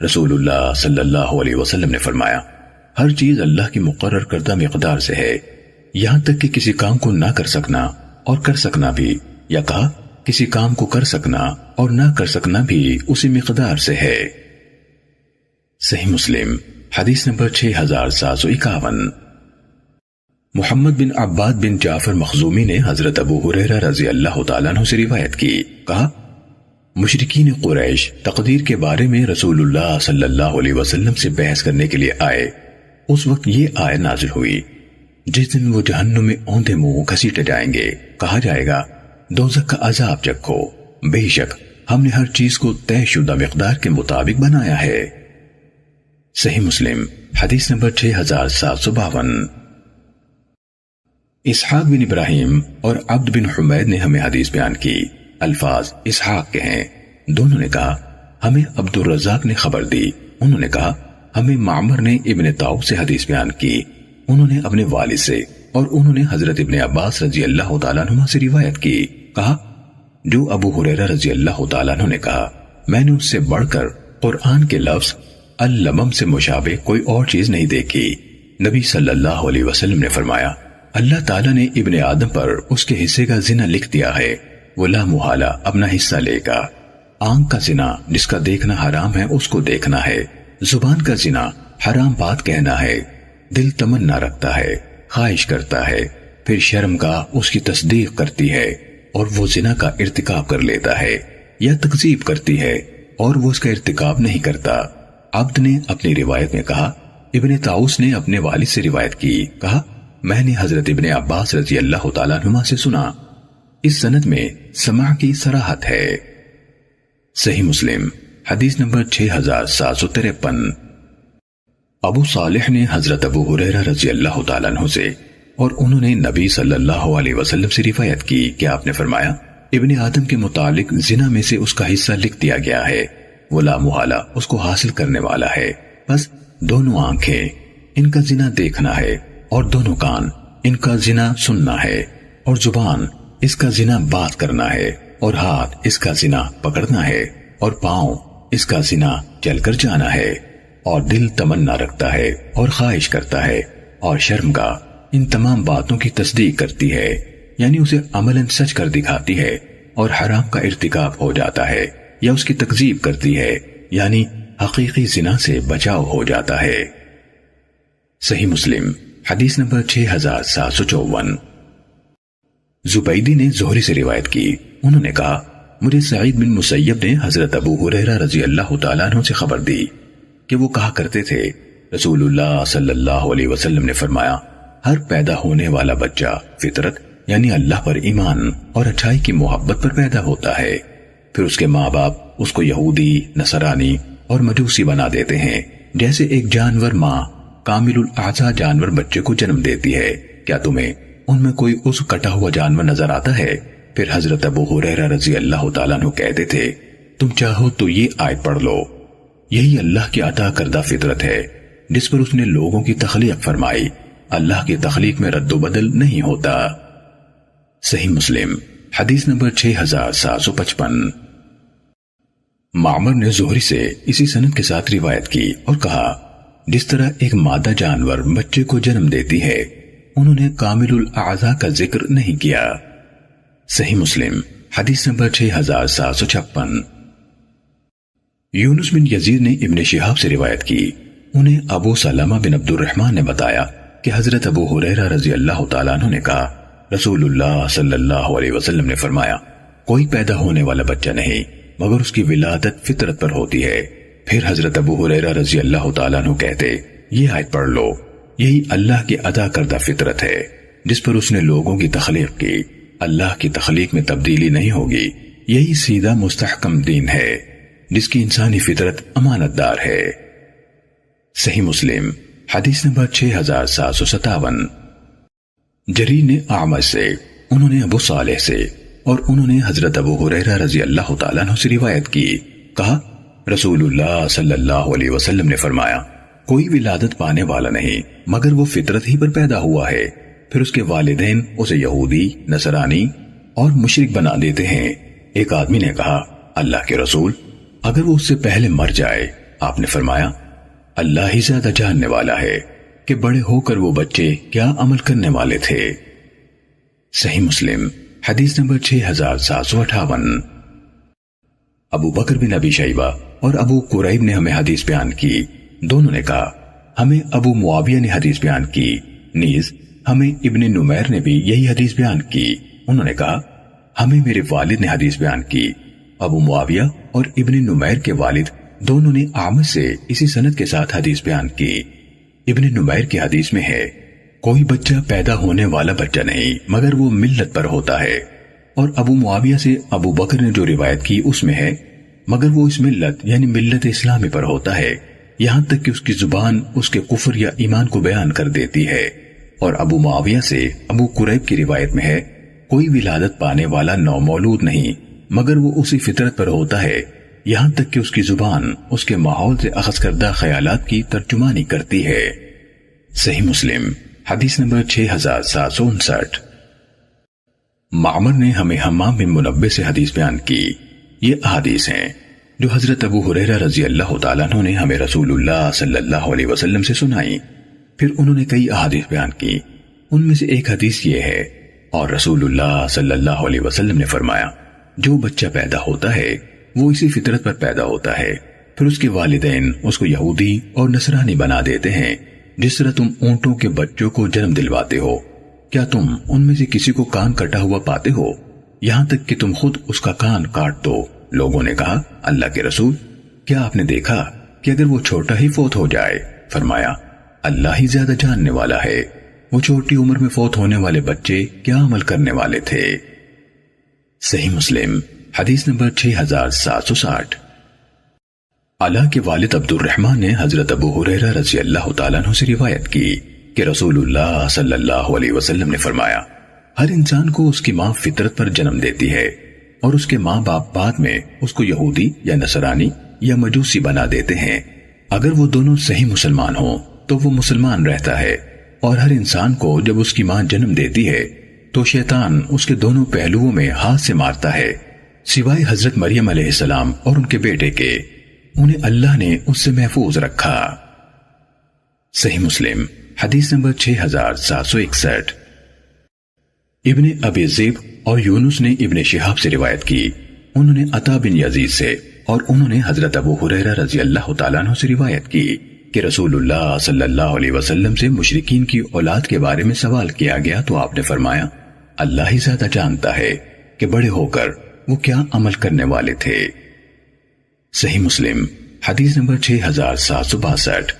رسول اللہ صلی اللہ علیہ وسلم نے فرمایا، ہر چیز اللہ کی مقرر کردہ مقدار سے ہے، یہاں تک کہ کسی کام کو نہ کر سکنا اور کر سکنا بھی، یا کہا کسی کام کو کر سکنا اور نہ کر سکنا بھی اسی مقدار سے ہے۔ صحیح مسلم حدیث نمبر 6751۔ محمد بن عباد بن جعفر مخزومی نے حضرت ابو ہریرہ رضی اللہ تعالیٰ عنہ سے روایت کی، کہا، مشرکین قریش تقدیر کے بارے میں رسول اللہ صلی اللہ علیہ وسلم سے بحث کرنے کے لیے آئے۔ اس وقت یہ آیت نازل ہوئی، جس دن وہ جہنم میں اوندے منہ گھسیٹے جائیں گے، کہا جائے گا، دوزخ کا عذاب چکھو، بے شک ہم نے ہر چیز کو طے شدہ مقدار کے مطابق بنایا ہے۔ صحیح مسلم حدیث نمبر 6752۔ اسحاق بن ابراہیم اور عبد بن حمید نے ہمیں حدیث بیان کی، الفاظ اسحاق کے ہیں، دونوں نے کہا، ہمیں عبد الرزاق نے خبر دی، انہوں نے کہا، ہمیں معمر نے ابن طاؤس سے حدیث بیان کی، انہوں نے اپنے والد سے، اور انہوں نے حضرت ابن عباس رضی اللہ تعالیٰ عنہ سے روایت کی، کہا، جو ابو ہریرہ رضی اللہ تعالیٰ عنہ نے کہا، میں نے اس سے بڑھ کر قرآن کے لفظ اللمم سے مشابہ کوئی اور چیز نہیں دیکھی۔ نبی صلی اللہ علیہ وسلم نے فرمایا، اللہ تعالیٰ نے ابن آدم پر اس کے حصے کا زنا لکھ دیا ہے، وہ لا محالہ اپنا حصہ لے گا۔ آنکھ کا زنا جس کا دیکھنا حرام ہے اس کو دیکھنا ہے، زبان کا زنا حرام بات کہنا ہے، دل تمنا رکھتا ہے، خواہش کرتا ہے، پھر شرم کا اس کی تصدیق کرتی ہے اور وہ زنا کا ارتکاب کر لیتا ہے، یا تکذیب کرتی ہے اور وہ اس کا ارتکاب نہیں کرتا۔ عبد نے اپنی روایت میں کہا، ابن طاؤس نے اپنے والد سے روایت کی، کہا، میں نے حضرت ابن عباس رضی اللہ تعالیٰ عنہ سے سنا۔ اس سند میں سماع کی صراحت ہے۔ صحیح مسلم حدیث نمبر 6753۔ ابو صالح نے حضرت ابو ہریرہ رضی اللہ تعالیٰ عنہ سے، اور انہوں نے نبی صلی اللہ علیہ وسلم سے روایت کی کہ آپ نے فرمایا، ابن آدم کے متعلق زنا میں سے اس کا حصہ لکھ دیا گیا ہے، وہ لا محالہ اس کو حاصل کرنے والا ہے، بس دونوں آنکھیں ان کا زنا دیکھنا ہے، اور دونوں کان ان کا زنا سننا ہے، اور زبان اس کا زنا بات کرنا ہے، اور ہاتھ اس کا زنا پکڑنا ہے، اور پاؤں اس کا زنا چل کر جانا ہے، اور دل تمنا رکھتا ہے اور خواہش کرتا ہے، اور شرمگاہ ان تمام باتوں کی تصدیق کرتی ہے، یعنی اسے عملاً سچ کر دکھاتی ہے، اور حرام کا ارتکاب ہو جاتا ہے یا اس کی تکذیب کرتی ہے، یعنی حقیقی زنا سے بچاؤ ہو جاتا ہے۔ صحیح مسلم حدیث نمبر 6754۔ زبیدی نے زہری سے روایت کی، انہوں نے کہا، مجھے سعید بن مسیب نے حضرت ابو ہریرہ رضی اللہ تعالیٰ عنہ سے خبر دی کہ وہ کہا کرتے تھے، رسول اللہ صلی اللہ علیہ وسلم نے فرمایا، ہر پیدا ہونے والا بچہ فطرت یعنی اللہ پر ایمان اور اچھائی کی محبت پر پیدا ہوتا ہے، پھر اس کے ماں باپ اس کو یہودی، نصرانی اور مجوسی بنا دیتے ہیں، جیسے ایک جانور ماں کامل الاعضاء جانور بچے کو جنم دیتی ہے، کیا تمہیں ان میں کوئی اس کٹا ہوا جانور نظر آتا ہے؟ پھر حضرت ابو ہریرہ رضی اللہ تعالیٰ عنہ کہتے تھے، تم چاہو تو یہ آیت پڑھ لو، یہی اللہ کی عطا کردہ فطرت ہے جس پر اس نے لوگوں کی تخلیق فرمائی، اللہ کی تخلیق میں رد و بدل نہیں ہوتا۔ صحیح مسلم حدیث نمبر 6755۔ معمر نے زہری سے اسی سند کے ساتھ روایت کی اور کہا، جس طرح ایک مادہ جانور بچے کو جنم دیتی ہے، انہوں نے کامل الاعضاء کا ذکر نہیں کیا۔ صحیح مسلم حدیث نمبر 6756۔ یونس بن یزید نے ابن شہاب سے روایت کی، انہیں ابو سلمہ بن عبد الرحمن نے بتایا کہ حضرت ابو ہریرہ رضی اللہ تعالیٰ عنہ نے کہا، رسول اللہ صلی اللہ علیہ وسلم نے فرمایا، کوئی پیدا ہونے والا بچہ نہیں مگر اس کی ولادت فطرت پر ہوتی ہے۔ پھر حضرت ابو ہریرہ رضی اللہ تعالیٰ عنہ کہتے، یہ آیت پڑھ لو، یہی اللہ کی عطا کردہ فطرت ہے جس پر اس نے لوگوں کی تخلیق کی، اللہ کی تخلیق میں تبدیلی نہیں ہوگی، یہی سیدھا مستحکم دین ہے جس کی انسانی فطرت امانت دار ہے۔ صحیح مسلم حدیث نمبر 6757۔ جریر نے اعمش سے، انہوں نے ابو صالح سے، اور انہوں نے حضرت ابو ہریرہ رضی اللہ تعالیٰ عنہ سے روایت کی، کہا رسول اللہ صلی اللہ علیہ وسلم نے فرمایا، کوئی ولادت پانے والا نہیں مگر وہ فطرت ہی پر پیدا ہوا ہے، پھر اس کے والدین اسے یہودی، نصرانی اور مشرک بنا دیتے ہیں۔ ایک آدمی نے کہا، اللہ کے رسول، اگر وہ اس سے پہلے مر جائے؟ آپ نے فرمایا، اللہ ہی زیادہ جاننے والا ہے کہ بڑے ہو کر وہ بچے کیا عمل کرنے والے تھے۔ صحیح مسلم حدیث نمبر 6758۔ ابو بکر بن ابی شیبہ اور ابو قریب نے ہمیں حدیث بیان کی، دونوں نے کہا ہمیں ابو معاویہ نے حدیث بیان کی، نیز ہمیں ابن نمیر نے بھی یہی حدیث بیان کی۔ انہوں نے کہا ہمیں میرے والد نے حدیث بیان کی۔ ابو معاویہ اور ابن نمیر کے والد دونوں نے اعمش سے اسی سند کے ساتھ حدیث بیان کی۔ ابن نمیر کی حدیث میں ہے، کوئی بچہ پیدا ہونے والا بچہ نہیں مگر وہ ملت پر ہوتا ہے، اور ابو معاویہ سے ابو بکر نے جو روایت کی اس میں ہے، مگر وہ اس ملت یعنی ملت اسلامی پر ہوتا ہے، یہاں تک کہ اس کی زبان اس کے کفر یا ایمان کو بیان کر دیتی ہے۔ اور ابو معاویہ سے ابو قریب کی روایت میں ہے، کوئی ولادت پانے والا نومولود نہیں مگر وہ اسی فطرت پر ہوتا ہے، یہاں تک کہ اس کی زبان اس کے ماحول سے اخذ کردہ خیالات کی ترجمانی کرتی ہے۔ صحیح مسلم حدیث نمبر 6759۔ معمر نے ہمیں حمام بن منبہ سے حدیث بیان کی۔ یہ احادیث ہیں جو حضرت ابو ہریرہ رضی اللہ تعالیٰ عنہ نے ہمیں رسول اللہ صلی اللہ علیہ وسلم سے سنائی۔ پھر انہوں نے کئی احادیث بیان کی، ان میں سے ایک حدیث یہ ہے، اور رسول اللہ صلی اللہ علیہ وسلم نے فرمایا، جو بچہ پیدا ہوتا ہے وہ اسی فطرت پر پیدا ہوتا ہے، پھر اس کے والدین اس کو یہودی اور نصرانی بنا دیتے ہیں، جس طرح تم اونٹوں کے بچوں کو جنم دلواتے ہو، کیا تم ان میں سے کسی کو کان کٹا ہوا پاتے ہو، یہاں تک کہ تم خود اس کا کان کاٹ دو؟ لوگوں نے کہا، اللہ کے رسول، کیا آپ نے دیکھا کہ اگر وہ چھوٹا ہی فوت ہو جائے؟ فرمایا، اللہ ہی زیادہ جاننے والا ہے، وہ چھوٹی عمر میں فوت ہونے والے بچے کیا عمل کرنے والے تھے۔ صحیح مسلم حدیث نمبر 6760۔ علا کے والد عبد الرحمن نے حضرت ابو ہریرہ رضی اللہ تعالیٰ عنہ سے روایت کی کہ رسول اللہ صلی اللہ علیہ وسلم نے فرمایا، ہر انسان کو اس کی ماں فطرت پر جنم دیتی ہے، اور اس کے ماں باپ بعد میں اس کو یہودی یا نصرانی یا مجوسی بنا دیتے ہیں، اگر وہ دونوں صحیح مسلمان ہوں تو وہ مسلمان رہتا ہے، اور ہر انسان کو جب اس کی ماں جنم دیتی ہے تو شیطان اس کے دونوں پہلوؤں میں ہاتھ سے مارتا ہے، سوائے حضرت مریم علیہ السلام اور ان کے بیٹے کے، انہیں اللہ نے اس سے محفوظ رکھا۔ صحیح مسلم حدیث نمبر 6761۔ ابن ابی ذئب اور یونس نے ابن شہاب سے روایت کی، انہوں نے عطا بن یزید سے، اور انہوں نے حضرت ابو ہریرہ رضی اللہ تعالیٰ عنہ سے روایت کی کہ رسول اللہ صلی اللہ علیہ وسلم سے مشرکین کی اولاد کے بارے میں سوال کیا گیا تو آپ نے فرمایا، اللہ ہی زیادہ جانتا ہے کہ بڑے ہو کر وہ کیا عمل کرنے والے تھے۔ صحیح مسلم حدیث نمبر 6762۔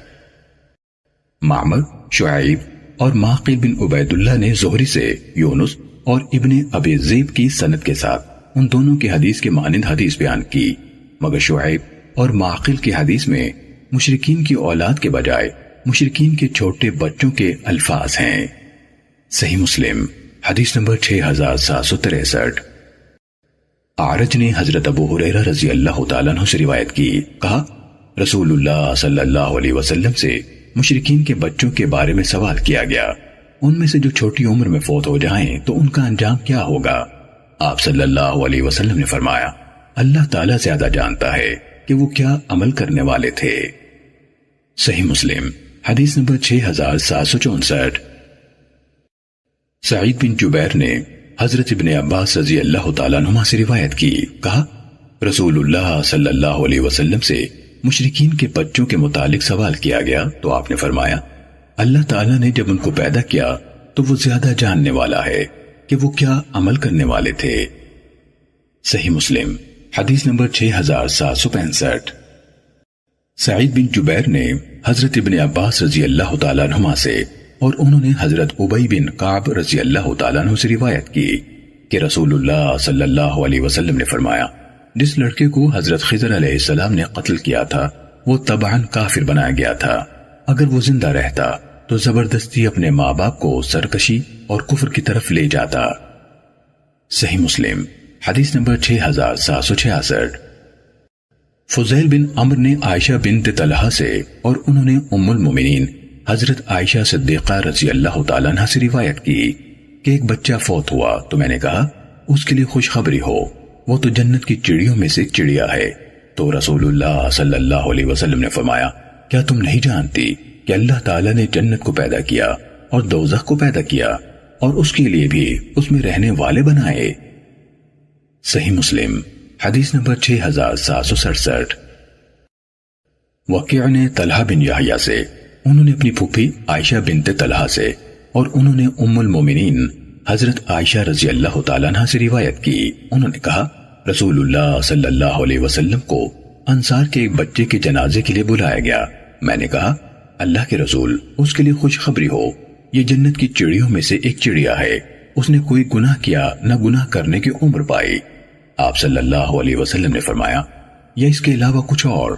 معمر، شعیب اور معقل بن عبید اللہ نے زہری سے یونس اور ابن ابی ذئب کی سند کے ساتھ ان دونوں کی حدیث کے مانند حدیث بیان کی، مگر شعیب اور معقل کی حدیث میں مشرکین کی اولاد کے بجائے مشرکین کے چھوٹے بچوں کے الفاظ ہیں۔ صحیح مسلم حدیث نمبر 6763۔ اعرج نے حضرت ابو ہریرہ رضی اللہ تعالیٰ عنہ سے روایت کی، کہا رسول اللہ صلی اللہ علیہ وسلم سے مشرکین کے بچوں کے بارے میں سوال کیا گیا، ان میں سے جو چھوٹی عمر میں فوت ہو جائیں تو ان کا انجام کیا ہوگا؟ آپ صلی اللہ علیہ وسلم نے فرمایا، اللہ تعالیٰ زیادہ جانتا ہے کہ وہ کیا عمل کرنے والے تھے۔ صحیح مسلم حدیث نمبر 6764۔ سعید بن جبیر نے حضرت ابن عباس رضی اللہ تعالیٰ عنہما سے روایت کی، کہا رسول اللہ صلی اللہ علیہ وسلم سے مشرکین کے بچوں کے متعلق سوال کیا گیا تو آپ نے فرمایا، اللہ تعالیٰ نے جب ان کو پیدا کیا تو وہ زیادہ جاننے والا ہے کہ وہ کیا عمل کرنے والے تھے۔ صحیح مسلم حدیث نمبر 6765۔ سعید بن جبیر نے حضرت ابن عباس رضی اللہ تعالیٰ عنہما سے، اور انہوں نے حضرت ابی بن کعب رضی اللہ تعالیٰ عنہ سے روایت کی کہ رسول اللہ صلی اللہ علیہ وسلم نے فرمایا جس لڑکے کو حضرت خضر علیہ السلام نے قتل کیا تھا وہ طبعاً کافر بنایا گیا تھا، اگر وہ زندہ رہتا تو زبردستی اپنے ماں باپ کو سرکشی اور کفر کی طرف لے جاتا۔ صحیح مسلم حدیث نمبر 6766۔ فضیل بن عمر نے عائشہ بنت طلحہ سے اور انہوں نے ام المومنین حضرت عائشہ صدیقہ رضی اللہ تعالیٰ عنہ سے روایت کی کہ ایک بچہ فوت ہوا تو میں نے کہا اس کے لیے خوشخبری ہو، وہ تو جنت کی چڑیوں میں سے چڑیا ہے۔ تو رسول اللہ صلی اللہ علیہ وسلم نے فرمایا کیا تم نہیں جانتی کہ اللہ تعالیٰ نے جنت کو پیدا کیا اور دوزخ کو پیدا کیا اور اس کے لیے بھی اس میں رہنے والے بنائے؟ صحیح مسلم حدیث نمبر 6767۔ وکیع نے طلحہ بن یحییٰ سے، انہوں نے اپنی پھوپھی عائشہ بنت طلحہ سے اور انہوں نے ام المومنین حضرت عائشہ رضی اللہ تعالیٰ عنہ سے روایت کی، انہوں نے کہا رسول اللہ صلی اللہ علیہ وسلم کو انصار کے ایک بچے کے جنازے کے لیے بلایا گیا، میں نے کہا اللہ کے رسول اس کے لیے خوشخبری ہو، یہ جنت کی چڑیوں میں سے ایک چڑیا ہے، اس نے کوئی گناہ کیا نہ گناہ کرنے کی عمر پائی۔ آپ صلی اللہ علیہ وسلم نے فرمایا یا اس کے علاوہ کچھ اور؟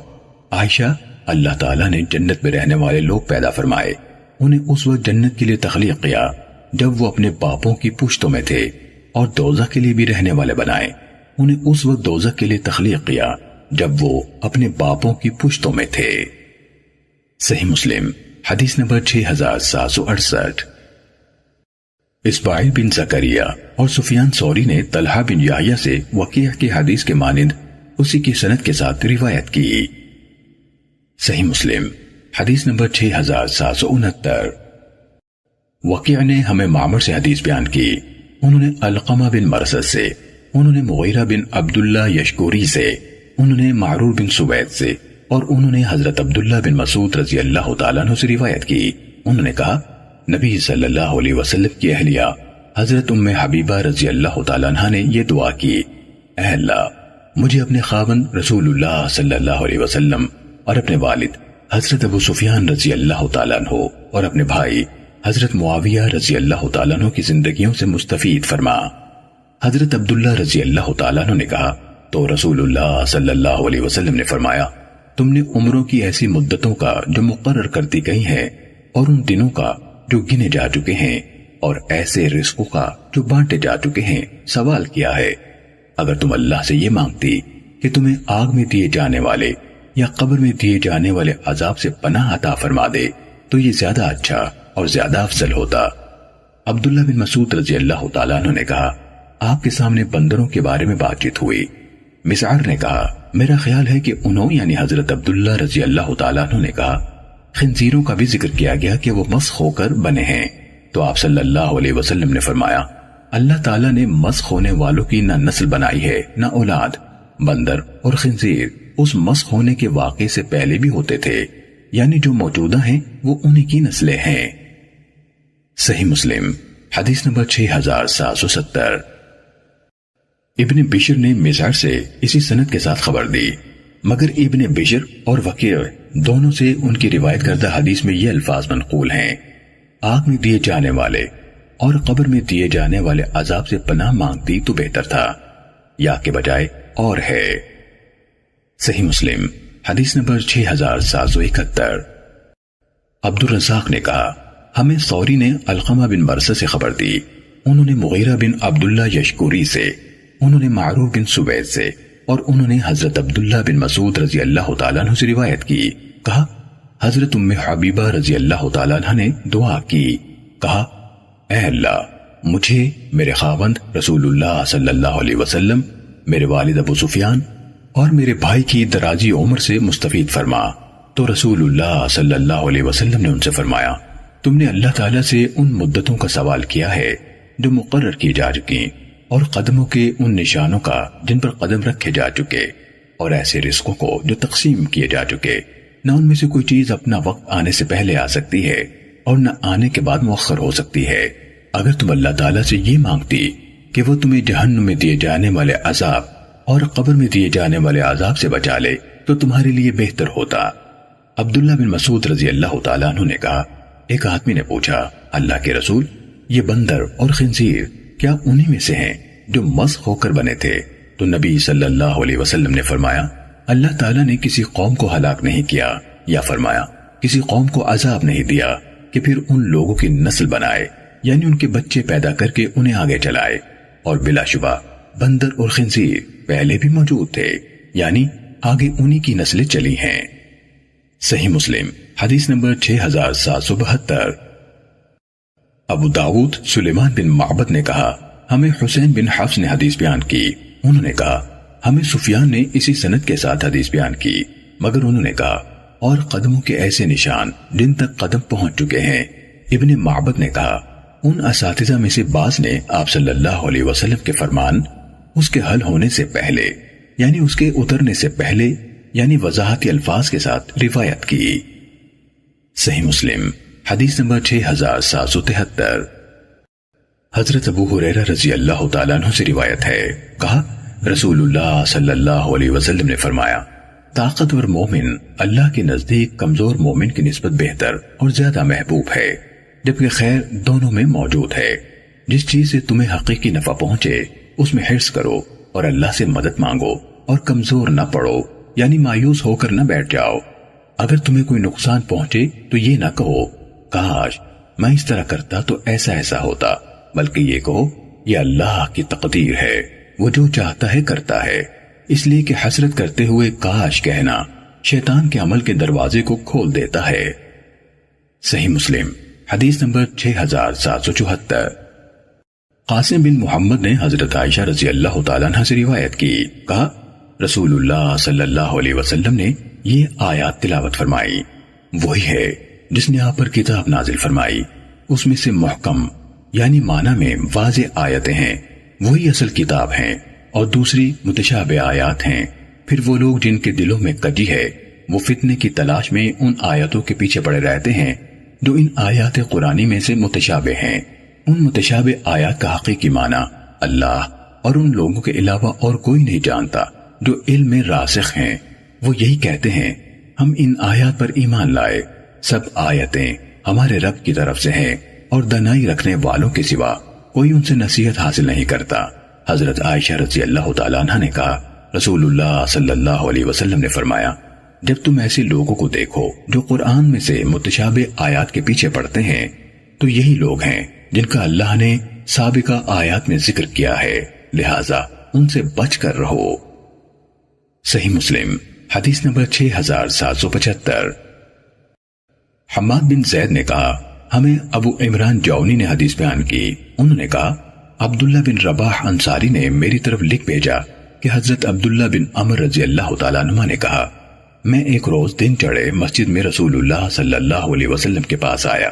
عائشہ اللہ تعالیٰ نے جنت میں رہنے والے لوگ پیدا فرمائے، انہیں اس وقت جنت کے لیے تخلیق کیا جب وہ اپنے باپوں کی پشتوں میں تھے، اور دوزخ کے لیے بھی رہنے والے بنائے، انہیں اس وقت دوزخ کے لیے تخلیق کیا جب وہ اپنے باپوں کی پشتوں میں تھے۔ صحیح مسلم حدیث نمبر 6768۔ اسماعیل بن زکریا اور سفیان ثوری نے طلحہ بن یحییٰ سے وکیع کی حدیث کے مانند اسی کی سند کے ساتھ روایت کی۔ صحیح مسلم حدیث نمبر 6769۔ وکیع نے ہمیں معمر سے حدیث بیان کی، انہوں نے علقمہ بن مرثد سے، انہوں نے مغیرہ بن عبداللہ یشکوری سے، انہوں نے معرور بن سوید سے اور انہوں نے حضرت عبداللہ بن مسعود رضی اللہ تعالیٰ عنہ سے روایت کی، انہوں نے کہا نبی صلی اللہ علیہ وسلم کی اہلیہ حضرت ام حبیبہ رضی اللہ تعالیٰ عنہ نے یہ دعا کی، اے اللہ مجھے اپنے خاوند رسول اللہ صلی اللہ علیہ وسلم اور اپنے والد حضرت ابو سفیان رضی اللہ تعالیٰ عنہ اور اپنے بھائی حضرت معاویہ رضی اللہ تعالیٰ عنہ کی زندگیوں سے مستفید فرما۔ حضرت عبداللہ رضی اللہ تعالیٰ عنہ نے کہا تو رسول اللہ صلی اللہ علیہ وسلم نے فرمایا تم نے عمروں کی ایسی مدتوں کا جو مقرر کر دی گئی ہیں اور ان دنوں کا جو گنے جا چکے ہیں اور ایسے رزقوں کا جو بانٹے جا چکے ہیں سوال کیا ہے۔ اگر تم اللہ سے یہ مانگتی کہ تمہیں آگ میں دیے جانے والے یا قبر میں دیے جانے والے عذاب سے پناہ عطا فرما دے تو یہ زیادہ اچھا اور زیادہ افضل ہوتا۔ عبداللہ بن مسعود رضی اللہ تعالیٰ عنہ نے کہا آپ کے سامنے بندروں کے بارے میں بات چیت ہوئی، مسعر نے کہا میرا خیال ہے کہ انہوں یعنی حضرت عبداللہ رضی اللہ تعالیٰ عنہ نے کہا خنزیروں کا بھی ذکر کیا گیا کہ وہ مسخ ہو کر بنے ہیں، تو آپ صلی اللہ علیہ وسلم نے فرمایا اللہ تعالیٰ نے مسخ ہونے والوں کی نہ نسل بنائی ہے نہ اولاد، بندر اور خنزیر اس مسخ ہونے کے واقعے سے پہلے بھی ہوتے تھے، یعنی جو موجودہ ہیں وہ انہی کی نسلیں ہیں۔ صحیح مسلم حدیث نمبر 6770۔ ابن بشر نے مسعر سے اسی سند کے ساتھ خبر دی، مگر ابن بشر اور وکیع دونوں سے ان کی روایت کردہ حدیث میں یہ الفاظ منقول ہیں آگ میں دیے جانے والے اور قبر میں دیے جانے والے عذاب سے پناہ مانگتی تو بہتر تھا، یا کے بجائے اور ہے۔ صحیح مسلم حدیث نمبر 6771۔ عبد الرزاق نے کہا ہمیں ثوری نے علقمہ بن مرثد سے خبر دی، انہوں نے مغیرہ بن عبداللہ یشکوری سے، انہوں نے معرور بن سوید سے اور انہوں نے حضرت عبداللہ بن مسعود رضی اللہ تعالیٰ عنہ سے روایت کی، کہا حضرت ام حبیبہ رضی اللہ تعالیٰ عنہ نے دعا کی، کہا اے اللہ مجھے میرے خاوند رسول اللہ صلی اللہ علیہ وسلم، میرے والد ابو سفیان اور میرے بھائی کی درازی عمر سے مستفید فرما۔ تو رسول اللہ صلی اللہ علیہ وسلم نے ان سے فرمایا تم نے اللہ تعالیٰ سے ان مدتوں کا سوال کیا ہے جو مقرر کی جا چکی اور قدموں کے ان نشانوں کا جن پر قدم رکھے جا چکے اور ایسے رزقوں کو جو تقسیم کیے جا چکے، نہ ان میں سے کوئی چیز اپنا وقت آنے سے پہلے آ سکتی ہے اور نہ آنے کے بعد مؤخر ہو سکتی ہے۔ اگر تم اللہ تعالیٰ سے یہ مانگتی کہ وہ تمہیں جہنم میں دیے جانے والے عذاب اور قبر میں دیے جانے والے عذاب سے بچا لے تو تمہارے لیے بہتر ہوتا۔ عبداللہ بن مسعود رضی اللہ تعالیٰ عنہ نے کہا ایک آدمی نے پوچھا اللہ کے رسول یہ بندر اور خنزیر کیا انہی میں سے ہیں جو مسخ ہو کر بنے تھے، تو نبی صلی اللہ علیہ وسلم نے فرمایا اللہ تعالیٰ نے کسی قوم کو ہلاک نہیں کیا، یا فرمایا کسی قوم کو عذاب نہیں دیا کہ پھر ان لوگوں کی نسل بنائے، یعنی ان کے بچے پیدا کر کے انہیں آگے چلائے، اور بلا شبہ بندر اور خنزیر پہلے بھی موجود تھے، یعنی آگے انہی کی نسلیں چلی ہیں۔ صحیح مسلم حدیث نمبر 6772۔ ابو داؤد سلیمان بن معبد نے کہا ہمیں حسین بن حفص نے حدیث بیان کی، انہوں نے کہا ہمیں سفیان نے اسی سند کے ساتھ حدیث بیان کی، مگر انہوں نے کہا اور قدموں کے ایسے نشان جن تک قدم پہنچ چکے ہیں۔ ابن معبد نے کہا ان اساتذہ میں سے بعض نے آپ صلی اللہ علیہ وسلم کے فرمان اس کے حل ہونے سے پہلے، یعنی اس کے اترنے سے پہلے، یعنی وضاحتی الفاظ کے ساتھ روایت کی۔ صحیح مسلم حدیث نمبر 6773۔ حضرت ابو ہریرہ رضی اللہ تعالیٰ عنہ سے روایت ہے، کہا رسول اللہ صلی اللہ علیہ وسلم نے فرمایا طاقتور مومن اللہ کے نزدیک کمزور مومن کی نسبت بہتر اور زیادہ محبوب ہے، جبکہ خیر دونوں میں موجود ہے۔ جس چیز سے تمہیں حقیقی نفع پہنچے اس میں حرص کرو اور اللہ سے مدد مانگو، اور کمزور نہ پڑو، یعنی مایوس ہو کر نہ بیٹھ جاؤ۔ اگر تمہیں کوئی نقصان پہنچے تو یہ نہ کہو کاش میں اس طرح کرتا تو ایسا ایسا ہوتا، بلکہ یہ کہو یہ اللہ کی تقدیر ہے، وہ جو چاہتا ہے کرتا ہے۔ اس لیے کہ حسرت کرتے ہوئے کاش کہنا شیطان کے عمل کے دروازے کو کھول دیتا ہے۔ صحیح مسلم حدیث نمبر 6774۔ قاسم بن محمد نے حضرت عائشہ رضی اللہ تعالیٰ عنہ سے روایت کی، کہا رسول اللہ صلی اللہ علیہ وسلم نے یہ آیات تلاوت فرمائی، وہی ہے جس نے آپ پر کتاب نازل فرمائی، اس میں سے محکم یعنی معنی میں واضح آیتیں ہیں، وہی اصل کتاب ہیں، اور دوسری متشابہ آیات ہیں۔ پھر وہ لوگ جن کے دلوں میں کجی ہے وہ فتنے کی تلاش میں ان آیاتوں کے پیچھے پڑے رہتے ہیں جو ان آیات قرآنی میں سے متشابہ ہیں۔ ان متشابہ آیات کا حقیقی معنی اللہ اور ان لوگوں کے علاوہ اور کوئی نہیں جانتا جو علم میں راسخ ہیں۔ وہ یہی کہتے ہیں ہم ان آیات پر ایمان لائے، سب آیتیں ہمارے رب کی طرف سے ہیں، اور دنائی رکھنے والوں کے سوا کوئی ان سے نصیحت حاصل نہیں کرتا۔ حضرت عائشہ رضی اللہ تعالیٰ عنہ نے کہا رسول اللہ صلی اللہ علیہ وسلم نے فرمایا جب تم ایسے لوگوں کو دیکھو جو قرآن میں سے متشابہ آیات کے پیچھے پڑتے ہیں تو یہی لوگ ہیں جن کا اللہ نے سابقہ آیات میں ذکر کیا ہے، لہٰذا ان سے بچ کر رہو۔ صحیح مسلم حدیث نمبر 6775۔ حماد بن زید نے کہا ہمیں ابو عمران جونی نے حدیث بیان کی، انہوں نے کہا عبداللہ بن رباح انصاری نے میری طرف لکھ بھیجا کہ حضرت عبداللہ بن عمر رضی اللہ تعالیٰ عنہ نے کہا میں ایک روز دن چڑھے مسجد میں رسول اللہ صلی اللہ علیہ وسلم کے پاس آیا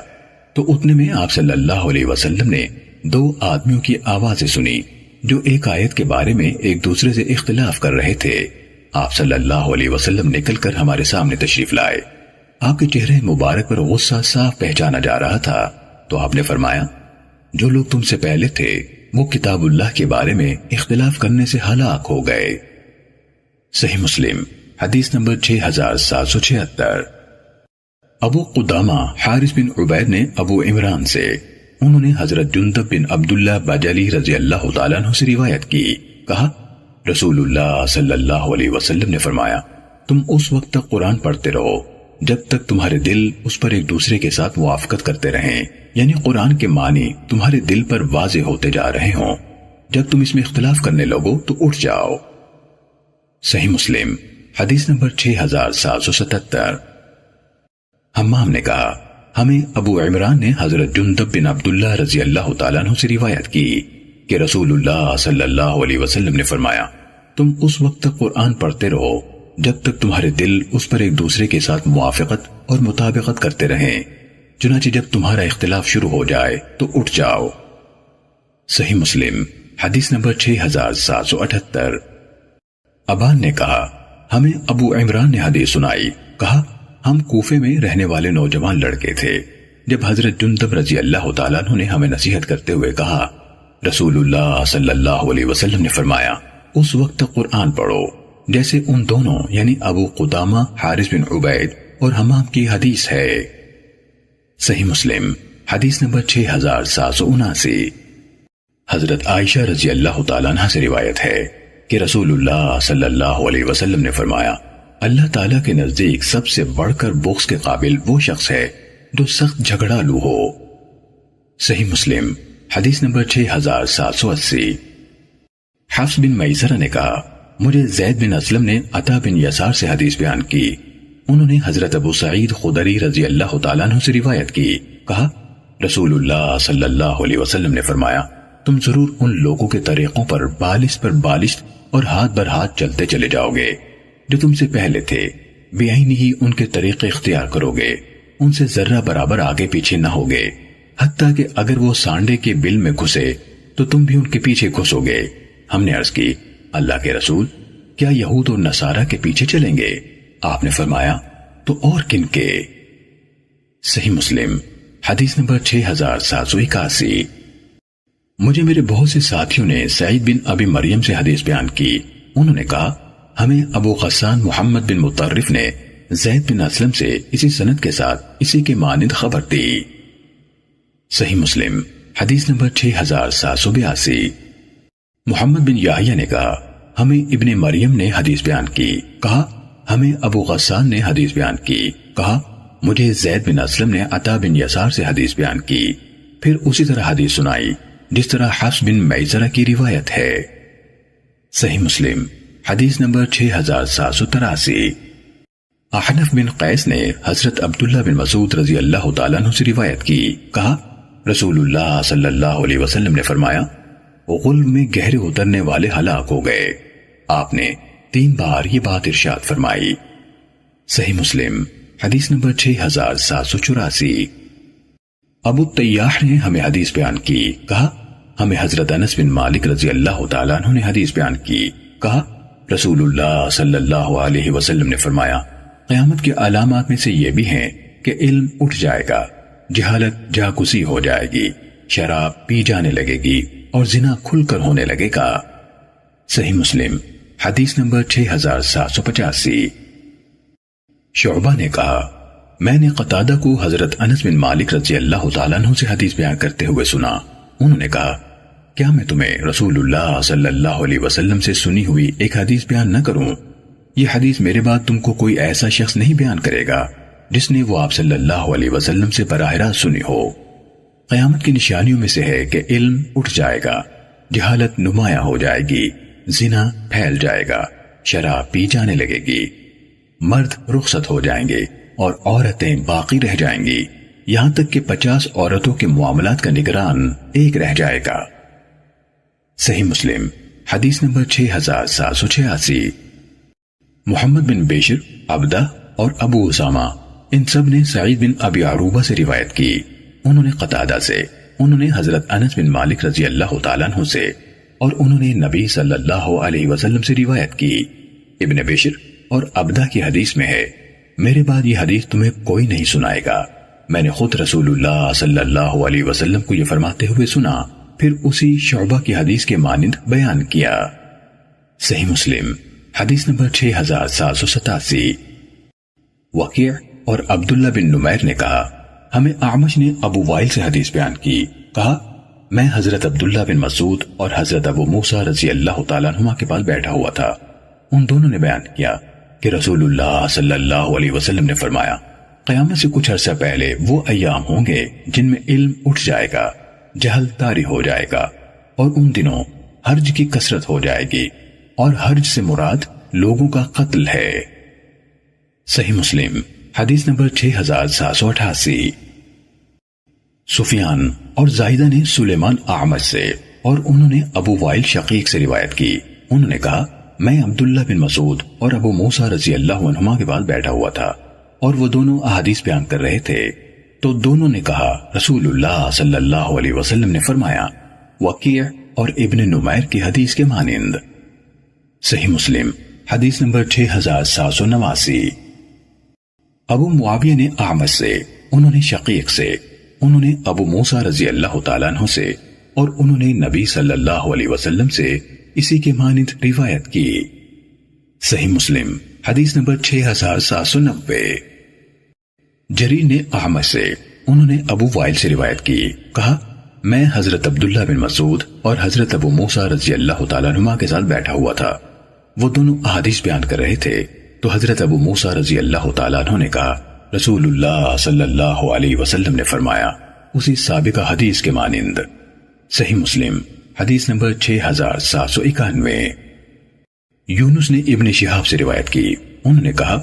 تو اتنے میں آپ صلی اللہ علیہ وسلم نے دو آدمیوں کی آوازیں سنی جو ایک آیت کے بارے میں ایک دوسرے سے اختلاف کر رہے تھے۔ آپ صلی اللہ علیہ وسلم نکل کر ہمارے سامنے تشریف لائے، آپ کے چہرے مبارک پر غصہ صاف پہچانا جا رہا تھا، تو آپ نے فرمایا جو لوگ تم سے پہلے تھے وہ کتاب اللہ کے بارے میں اختلاف کرنے سے ہلاک ہو گئے۔ صحیح مسلم حدیث نمبر 6776۔ ابو قدامہ حارث بن عبید نے ابو عمران سے، انہوں نے حضرت جندب بن عبداللہ بجلی رضی اللہ تعالیٰ عنہ سے روایت کی، کہا رسول اللہ صلی اللہ علیہ وسلم نے فرمایا تم اس وقت تک قرآن پڑھتے رہو جب تک تمہارے دل اس پر ایک دوسرے کے ساتھ موافقت کرتے رہیں، یعنی قرآن کے معنی تمہارے دل پر واضح ہوتے جا رہے ہوں۔ جب تم اس میں اختلاف کرنے لگو تو اٹھ جاؤ۔ صحیح مسلم حدیث نمبر 6777۔ حمام نے کہا ہمیں ابو عمران نے حضرت جندب بن عبداللہ رضی اللہ تعالیٰ عنہ سے روایت کی کہ رسول اللہ صلی اللہ علیہ وسلم نے فرمایا تم اس وقت تک قرآن پڑھتے رہو جب تک تمہارے دل اس پر ایک دوسرے کے ساتھ موافقت اور مطابقت کرتے رہیں، چنانچہ جب تمہارا اختلاف شروع ہو جائے تو اٹھ جاؤ۔ صحیح مسلم حدیث نمبر 6778۔ ابان نے کہا ہمیں ابو عمران نے حدیث سنائی، کہا ہم کوفے میں رہنے والے نوجوان لڑکے تھے جب حضرت جندب رضی اللہ تعالیٰ عنہ نے ہمیں نصیحت کرتے ہوئے کہا رسول اللہ صلی اللہ علیہ وسلم نے فرمایا اس وقت تک قرآن پڑھو جیسے ان دونوں یعنی ابو قدامہ حارث بن عبید اور حمام کی حدیث ہے۔ صحیح مسلم حدیث نمبر 6779۔ حضرت عائشہ رضی اللہ تعالیٰ عنہ سے روایت ہے کہ رسول اللہ صلی اللہ علیہ وسلم نے فرمایا، اللہ تعالیٰ کے نزدیک سب سے بڑھ کر بغض کے قابل وہ شخص ہے جو سخت جھگڑالو ہو۔ صحیح مسلم حدیث نمبر 6780۔ حفص بن میسرہ نے کہا، مجھے زید بن اسلم نے عطا بن یسار سے حدیث بیان کی۔ انہوں نے حضرت ابو سعید خدری رضی اللہ تعالیٰ عنہ سے روایت کی، کہا رسول اللہ صلی اللہ علیہ وسلم نے فرمایا، تم ضرور ان لوگوں کے طریقوں پر بالش پر بالش اور ہاتھ بر ہاتھ چلتے چلے جاؤ گے جو تم سے پہلے تھے، بے عینی ہی ان کے طریقے اختیار کرو گے، ان سے ذرہ برابر آگے پیچھے نہ ہوگے، حتیٰ کہ اگر وہ سانڈے کے بل میں گھسے تو تم بھی ان کے پیچھے گھسو گے۔ ہم نے عرض کی، اللہ کے رسول، کیا یہود اور نصارہ کے پیچھے چلیں گے؟ آپ نے فرمایا، تو اور کن کے؟ صحیح مسلم حدیث نمبر 6781۔ مجھے میرے بہت سے ساتھیوں نے سعید بن ابی مریم سے حدیث بیان کی۔ انہوں نے کہا، ہمیں ابو غسان محمد بن مطرف نے زید بن اسلم سے اسی سند کے ساتھ اسی کے مانند خبر دی۔ صحیح مسلم حدیث نمبر 6782۔ محمد بن یحییٰ نے کہا، ہمیں ابن مریم نے حدیث بیان کی، کہا ہمیں ابو غسان نے حدیث بیان کی، کہا مجھے زید بن اسلم نے عطا بن یسار سے حدیث بیان کی، پھر اسی طرح حدیث سنائی جس طرح حفص بن میسرہ کی روایت ہے۔ صحیح مسلم حدیث نمبر 6783۔ احنف بن قیس نے حضرت عبداللہ بن مسعود رضی اللہ تعالیٰ عنہ سے روایت کی، کہا رسول اللہ صلی اللہ علیہ وسلم نے فرمایا، غلب میں گہرے اترنے والے ہلاک ہو گئے۔ آپ نے 3 بار یہ بات ارشاد فرمائی۔ صحیح مسلم حدیث نمبر 6784۔ ابو الطیاح نے ہمیں حدیث بیان کی، کہا ہمیں حضرت انس بن مالک رضی اللہ تعالیٰ عنہ نے حدیث بیان کی، کہا رسول اللہ صلی اللہ علیہ وسلم نے فرمایا، قیامت کے علامات میں سے یہ بھی ہیں کہ علم اٹھ جائے گا، جہالت جاگزی ہو جائے گی، شراب پی جانے لگے گی اور زنا کھل کر ہونے لگے گا۔ صحیح مسلم حدیث نمبر 6785۔ شعبہ نے کہا، میں نے قتادہ کو حضرت انس بن مالک رضی اللہ تعالیٰ عنہ سے حدیث بیان کرتے ہوئے سنا۔ انہوں نے کہا، کیا میں تمہیں رسول اللہ صلی اللہ علیہ وسلم سے سنی ہوئی ایک حدیث بیان نہ کروں؟ یہ حدیث میرے بعد تم کو کوئی ایسا شخص نہیں بیان کرے گا جس نے وہ آپ صلی اللہ علیہ وسلم سے براہ راست سنی ہو۔ قیامت کی نشانیوں میں سے ہے کہ علم اٹھ جائے گا، جہالت نمایاں ہو جائے گی، زنا پھیل جائے گا، شراب پی جانے لگے گی، مرد رخصت ہو جائیں گے اور عورتیں باقی رہ جائیں گی، یہاں تک کہ 50 عورتوں کے معاملات کا نگران ایک رہ جائے گا۔ صحیح مسلم حدیث نمبر 6786۔ محمد بن بشر، عبدہ اور ابو اسامہ ان سب نے سعید بن ابی عروبہ سے روایت کی۔ انہوں نے قتادہ سے، انہوں نے حضرت انس بن مالک رضی اللہ تعالیٰ عنہ سے، اور انہوں نے نبی صلی اللہ علیہ وسلم سے روایت کی۔ ابن بشر اور عبدہ کی حدیث میں ہے، میرے بعد یہ حدیث تمہیں کوئی نہیں سنائے گا، میں نے خود رسول اللہ صلی اللہ علیہ وسلم کو یہ فرماتے ہوئے سنا، پھر اسی شعبہ کی حدیث کے مانند بیان کیا۔ صحیح مسلم حدیث نمبر 6787۔ وقیع اور عبداللہ بن نمیر نے کہا، ہمیں اعمش نے ابو وائل سے حدیث بیان کی، کہا میں حضرت عبداللہ بن مسعود اور حضرت ابو موسیٰ رضی اللہ تعالیٰ عنہما کے پاس بیٹھا ہوا تھا۔ ان دونوں نے بیان کیا کہ رسول اللہ صلی اللہ علیہ وسلم نے فرمایا، قیامت سے کچھ عرصہ پہلے وہ ایام ہوں گے جن میں علم اٹھ جائے گا، جہل طاری ہو جائے گا، اور ان دنوں حرج کی کثرت ہو جائے گی، اور حرج سے مراد لوگوں کا قتل ہے۔ صحیح مسلم حدیث نمبر 6788۔ سفیان اور زائدہ نے سلیمان اعمش سے، اور انہوں نے ابو وائل شقیق سے روایت کی۔ انہوں نے کہا، میں عبداللہ بن مسعود اور ابو موسیٰ رضی اللہ عنہما کے پاس بیٹھا ہوا تھا، اور وہ دونوں احادیث بیان کر رہے تھے، تو دونوں نے کہا رسول اللہ صلی اللہ علیہ وسلم نے فرمایا، وقیع اور ابن نمیر کی حدیث کے مانند۔ صحیح مسلم حدیث نمبر 6789۔ ابو معاویہ نے اعمش سے، انہوں نے شقیق سے، انہوں نے ابو موسیٰ رضی اللہ تعالیٰ عنہ سے، اور انہوں نے نبی صلی اللہ علیہ وسلم سے اسی کے مانند روایت کی۔ صحیح مسلم حدیث نمبر 6790۔ جریر نے اعمش سے، انہوں نے ابو وائل سے روایت کی، کہا میں حضرت عبداللہ بن مسعود اور حضرت ابو موسیٰ رضی اللہ تعالیٰ عنہما کے ساتھ بیٹھا ہوا تھا۔ وہ دونوں احادیث بیان کر رہے تھے تو حضرت ابو موسیٰ رضی اللہ تعالیٰ عنہ نے کہا، رسول اللہ صلی اللہ علیہ وسلم نے فرمایا، اسی سابقہ حدیث کے مانند۔ صحیح مسلم حدیث نمبر 6791۔ یونس نے ابن شہاب سے روایت کی، انہوں نے کہا،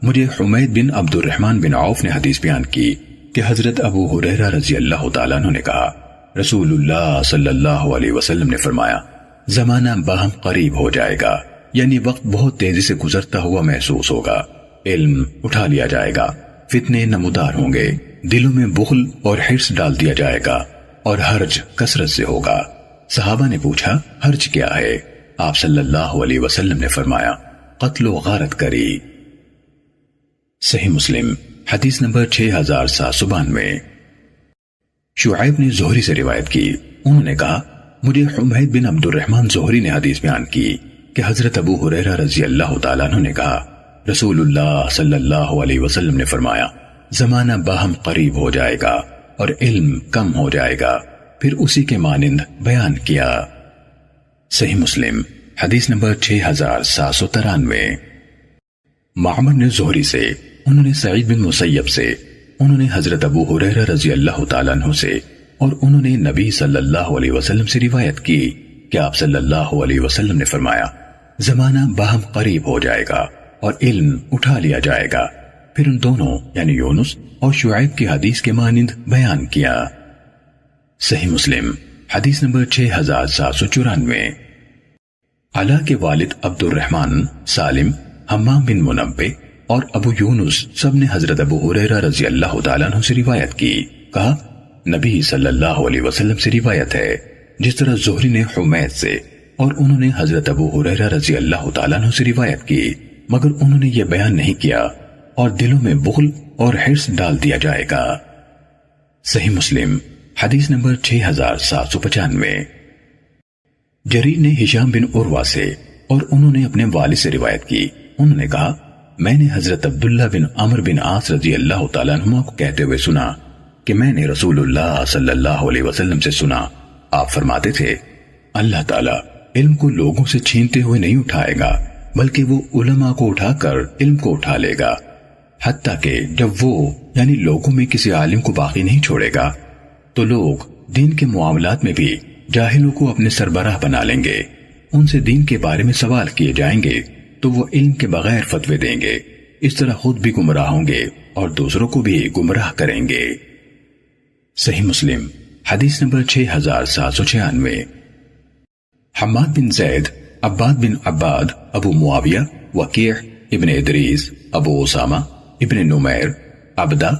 مجھے حمید بن عبد الرحمن بن عوف نے حدیث بیان کی کہ حضرت ابو ہریرہ رضی اللہ تعالیٰ عنہ نے کہا، رسول اللہ صلی اللہ علیہ وسلم نے فرمایا، زمانہ باہم قریب ہو جائے گا، یعنی وقت بہت تیزی سے گزرتا ہوا محسوس ہوگا، علم اٹھا لیا جائے گا، فتنے نمودار ہوں گے، دلوں میں بخل اور حرص ڈال دیا جائے گا، اور حرج کثرت سے ہوگا۔ صحابہ نے پوچھا، حرج کیا ہے؟ آپ صلی اللہ علیہ وسلم نے فرمایا، قتل و غارت کری۔ صحیح مسلم حدیث نمبر 6792۔ شعیب نے زہری سے روایت کی، انہوں نے کہا، مجھے حمید بن عبد الرحمن زہری نے حدیث بیان کی کہ حضرت ابو ہریرہ رضی اللہ تعالیٰ عنہ نے کہا، رسول اللہ صلی اللہ علیہ وسلم نے فرمایا، زمانہ باہم قریب ہو جائے گا اور علم کم ہو جائے گا، پھر اسی کے مانند بیان کیا۔ صحیح مسلم حدیث نمبر 6793۔ معمر نے زہری سے، انہوں نے سعید بن مسیب سے، انہوں نے حضرت ابو ہریرہ رضی اللہ تعالیٰ عنہ سے، اور انہوں نے نبی صلی اللہ علیہ وسلم سے روایت کی کہ آپ صلی اللہ علیہ وسلم نے فرمایا، زمانہ باہم قریب ہو جائے گا اور علم اٹھا لیا جائے گا، پھر ان دونوں یعنی یونس اور شعیب کی حدیث کے مانند بیان کیا۔ صحیح مسلم حدیث نمبر 6794۔ علا کے والد عبد الرحمن، سالم، حمام بن منبع اور ابو یونس سب نے حضرت ابو ہریرہ رضی اللہ تعالیٰ عنہ سے روایت کی، کہا، نبی صلی اللہ علیہ وسلم سے روایت ہے، جس طرح زہری نے حمید سے اور انہوں نے حضرت ابو ہریرہ رضی اللہ تعالیٰ عنہ سے روایت کی، مگر انہوں نے یہ بیان نہیں کیا، اور دلوں میں بخل اور حرص ڈال دیا جائے گا۔ صحیح مسلم حدیث نمبر 6795۔ جریر نے ہشام بن عروہ سے اور انہوں نے اپنے والد سے روایت کی، انہوں نے کہا، میں نے حضرت عبداللہ بن عمرو بن عاص رضی اللہ تعالیٰ عنہما کو کہتے ہوئے سنا کہ میں نے رسول اللہ صلی اللہ علیہ وسلم سے سنا، آپ فرماتے تھے، اللہ تعالیٰ علم کو لوگوں سے چھینتے ہوئے نہیں اٹھائے گا، بلکہ وہ علماء کو اٹھا کر علم کو اٹھا لے گا، حتیٰ کہ جب وہ یعنی لوگوں میں کسی عالم کو باقی نہیں چھوڑے گا تو لوگ دین کے معاملات میں بھی جاہلوں کو اپنے سربراہ بنا لیں گے، ان سے دین کے بارے میں سوال کیے جائیں گے تو وہ علم کے بغیر فتوے دیں گے، اس طرح خود بھی گمراہ ہوں گے اور دوسروں کو بھی گمراہ کریں گے۔ صحیح مسلم حدیث نمبر 6796۔ حماد بن زید، عباد بن عباد، ابو معاویہ، وکیع ابن ادریس، ابو اسامہ ابن نمیر، عبدہ،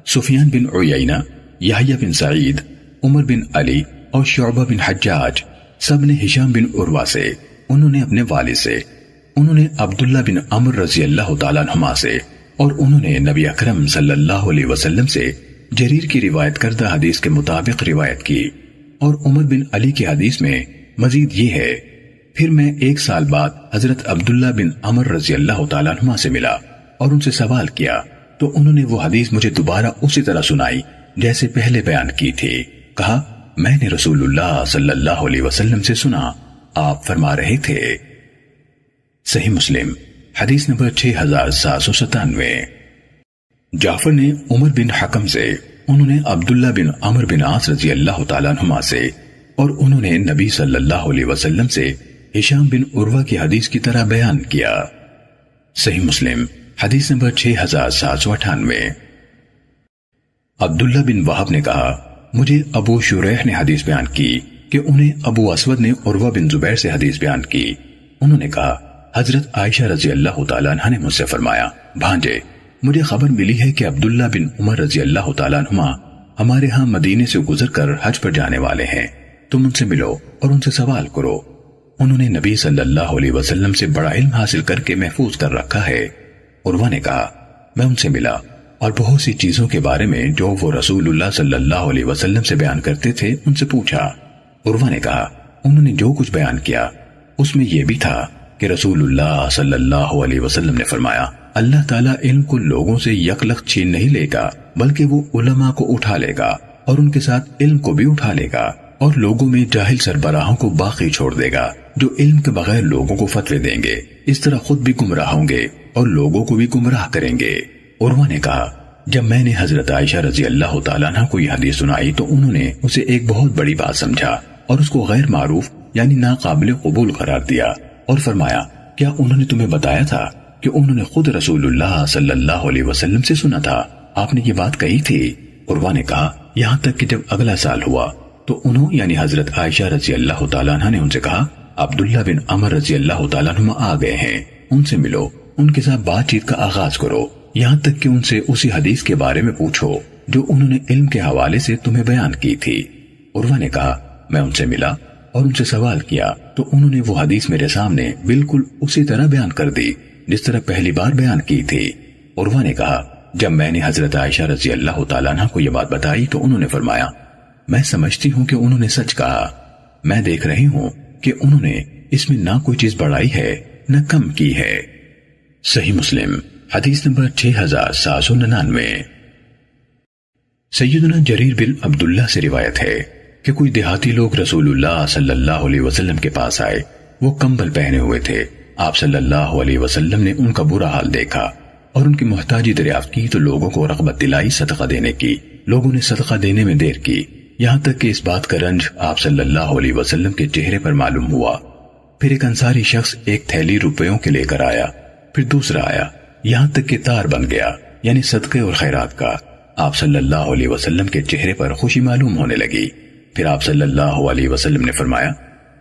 سفیان بن عیینہ، یحییٰ بن سعید، عمر بن علی اور شعبہ بن حجاج سب نے ہشام بن عروہ سے، انہوں نے اپنے والد سے، انہوں نے عبداللہ بن عمرو رضی اللہ تعالیٰ عنہما سے، اور انہوں نے نبی اکرم صلی اللہ علیہ وسلم سے جریر کی روایت کردہ حدیث کے مطابق روایت کی، اور عمر بن علی کی حدیث میں مزید یہ ہے، پھر میں 1 سال بعد حضرت عبداللہ بن عمرو رضی اللہ تعالیٰ عنہما سے ملا اور ان سے سوال کیا تو انہوں نے وہ حدیث مجھے دوبارہ اسی طرح سنائی جیسے پہلے بیان کی تھی، کہا، میں نے رسول اللہ صلی اللہ علیہ وسلم سے سنا، آپ فرما رہے تھے۔ صحیح مسلم حدیث نمبر 6797۔ جعفر نے عمر بن حکم سے، انہوں نے عبداللہ بن عمرو بن عاص رضی اللہ تعالیٰ عنہما سے، اور انہوں نے نبی صلی اللہ علیہ وسلم سے ہشام بن عروہ کی حدیث کی طرح بیان کیا۔ صحیح مسلم حدیث نمبر 6798۔ عبداللہ بن وہب نے کہا، مجھے ابو شریح نے حدیث بیان کی کہ انہیں ابو اسود نے عروہ بن زبیر سے حدیث بیان کی، انہوں نے کہا، حضرت عائشہ رضی اللہ تعالیٰ عنہ نے مجھ سے فرمایا، بھانجے، مجھے خبر ملی ہے کہ عبداللہ بن عمر رضی اللہ تعالیٰ عنہما ہمارے ہاں مدینے سے گزر کر حج پر جانے والے ہیں، تم ان سے ملو اور ان سے سوال کرو، انہوں نے نبی صلی اللہ علیہ وسلم سے بڑا علم حاصل کر کے محفوظ کر رکھا ہے۔ عروہ نے کہا، میں ان سے ملا اور بہت سی چیزوں کے بارے میں جو وہ رسول اللہ صلی اللہ علیہ وسلم سے بیان کرتے تھے ان سے پوچھا۔ عروہ نے کہا، انہوں نے جو کچھ بیان کیا اس میں یہ بھی تھا کہ رسول اللہ صلی اللہ علیہ وسلم نے فرمایا، اللہ تعالیٰ علم کو لوگوں سے یکلخت چھین نہیں لے گا، بلکہ وہ علماء کو اٹھا لے گا اور ان کے ساتھ علم کو بھی اٹھا لے گا، اور لوگوں میں جاہل سربراہوں کو باقی چھوڑ دے گا جو علم کے بغیر لوگوں کو فتوے دیں گے، اس طرح خود بھی گمراہ ہوں گے اور لوگوں کو بھی گمراہ کریں گے۔ عروہ نے کہا جب میں نے حضرت عائشہ رضی اللہ تعالیٰ عنہ کو یہ حدیث سنائی تو انہوں نے اسے ایک بہت بڑی بات سمجھا اور اس کو غیر معروف یعنی ناقابل قبول قرار دیا، اور فرمایا کیا انہوں نے تمہیں بتایا تھا کہ انہوں نے خود رسول اللہ صلی اللہ علیہ وسلم سے سنا تھا، آپ نے یہ بات کہی تھی؟ عروہ نے کہا یہاں تک کہ جب اگلا سال ہوا تو انہوں یعنی حضرت عائشہ رضی اللہ تعالیٰ عنہ نے ان سے کہا عبداللہ بن عمر رضی اللہ تعالیٰ عنہ آ گئے ہیں، ان سے ملو، ان کے ساتھ بات چیت کا آغاز کرو، یہاں تک کہ ان سے اسی حدیث کے بارے میں پوچھو جو انہوں نے علم کے حوالے سے تمہیں بیان کی تھی۔ عروہ نے کہا میں ان سے ملا اور ان سے سوال کیا تو انہوں نے وہ حدیث میرے سامنے بالکل اسی طرح بیان کر دی جس طرح پہلی بار بیان کی تھی۔ عروہ نے کہا جب میں نے حضرت عائشہ رضی اللہ تعالیٰ عنہ کو یہ بات بتائی تو انہوں نے فرمایا میں سمجھتی ہوں کہ انہوں نے سچ کہا، میں دیکھ رہی ہوں کہ انہوں نے اس میں نہ کوئی چیز بڑھائی ہے نہ کم کی ہے۔ صحیح مسلم حدیث نمبر 6799۔ سیدنا جریر بن عبداللہ سے روایت ہے کہ کوئی دیہاتی لوگ رسول اللہ صلی اللہ علیہ وسلم کے پاس آئے، وہ کمبل پہنے ہوئے تھے، آپ صلی اللہ علیہ وسلم نے ان کا برا حال دیکھا اور ان کی محتاجی دریافت کی تو لوگوں کو رغبت دلائی صدقہ دینے کی، لوگوں نے صدقہ دینے میں دیر کی، یہاں تک کہ اس بات کا رنج آپ صلی اللہ علیہ وسلم کے چہرے پر معلوم ہوا۔ پھر ایک انصاری شخص ایک تھیلی روپیوں کے لے کر آیا، پھر دوسرا آیا، یہاں تک کہ تار بن گیا یعنی صدقے اور خیرات کا۔ آپ صلی اللہ علیہ وسلم کے چہرے پر خوشی معلوم ہونے لگی۔ پھر آپ صلی اللہ علیہ وسلم نے فرمایا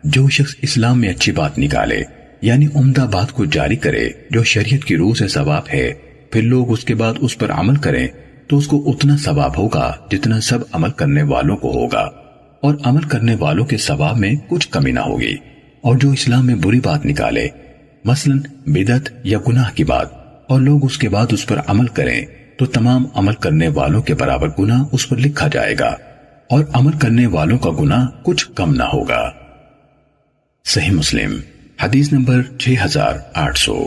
جو شخص اسلام میں اچھی بات نکالے یعنی عمدہ بات کو جاری کرے جو شریعت کی روح سے ثواب ہے، پھر لوگ اس کے بعد اس پر عمل کریں تو اس کو اتنا ثواب ہوگا جتنا سب عمل کرنے والوں کو ہوگا، اور عمل کرنے والوں کے ثواب میں کچھ کمی نہ ہوگی۔ اور جو اسلام میں بری بات نکالے مثلا بدعت یا گناہ کی بات اور لوگ اس کے بعد اس پر عمل کریں تو تمام عمل کرنے والوں کے برابر گناہ اس پر لکھا جائے گا اور عمل کرنے والوں کا گناہ کچھ کم نہ ہوگا۔ صحیح مسلم حدیث نمبر 6800۔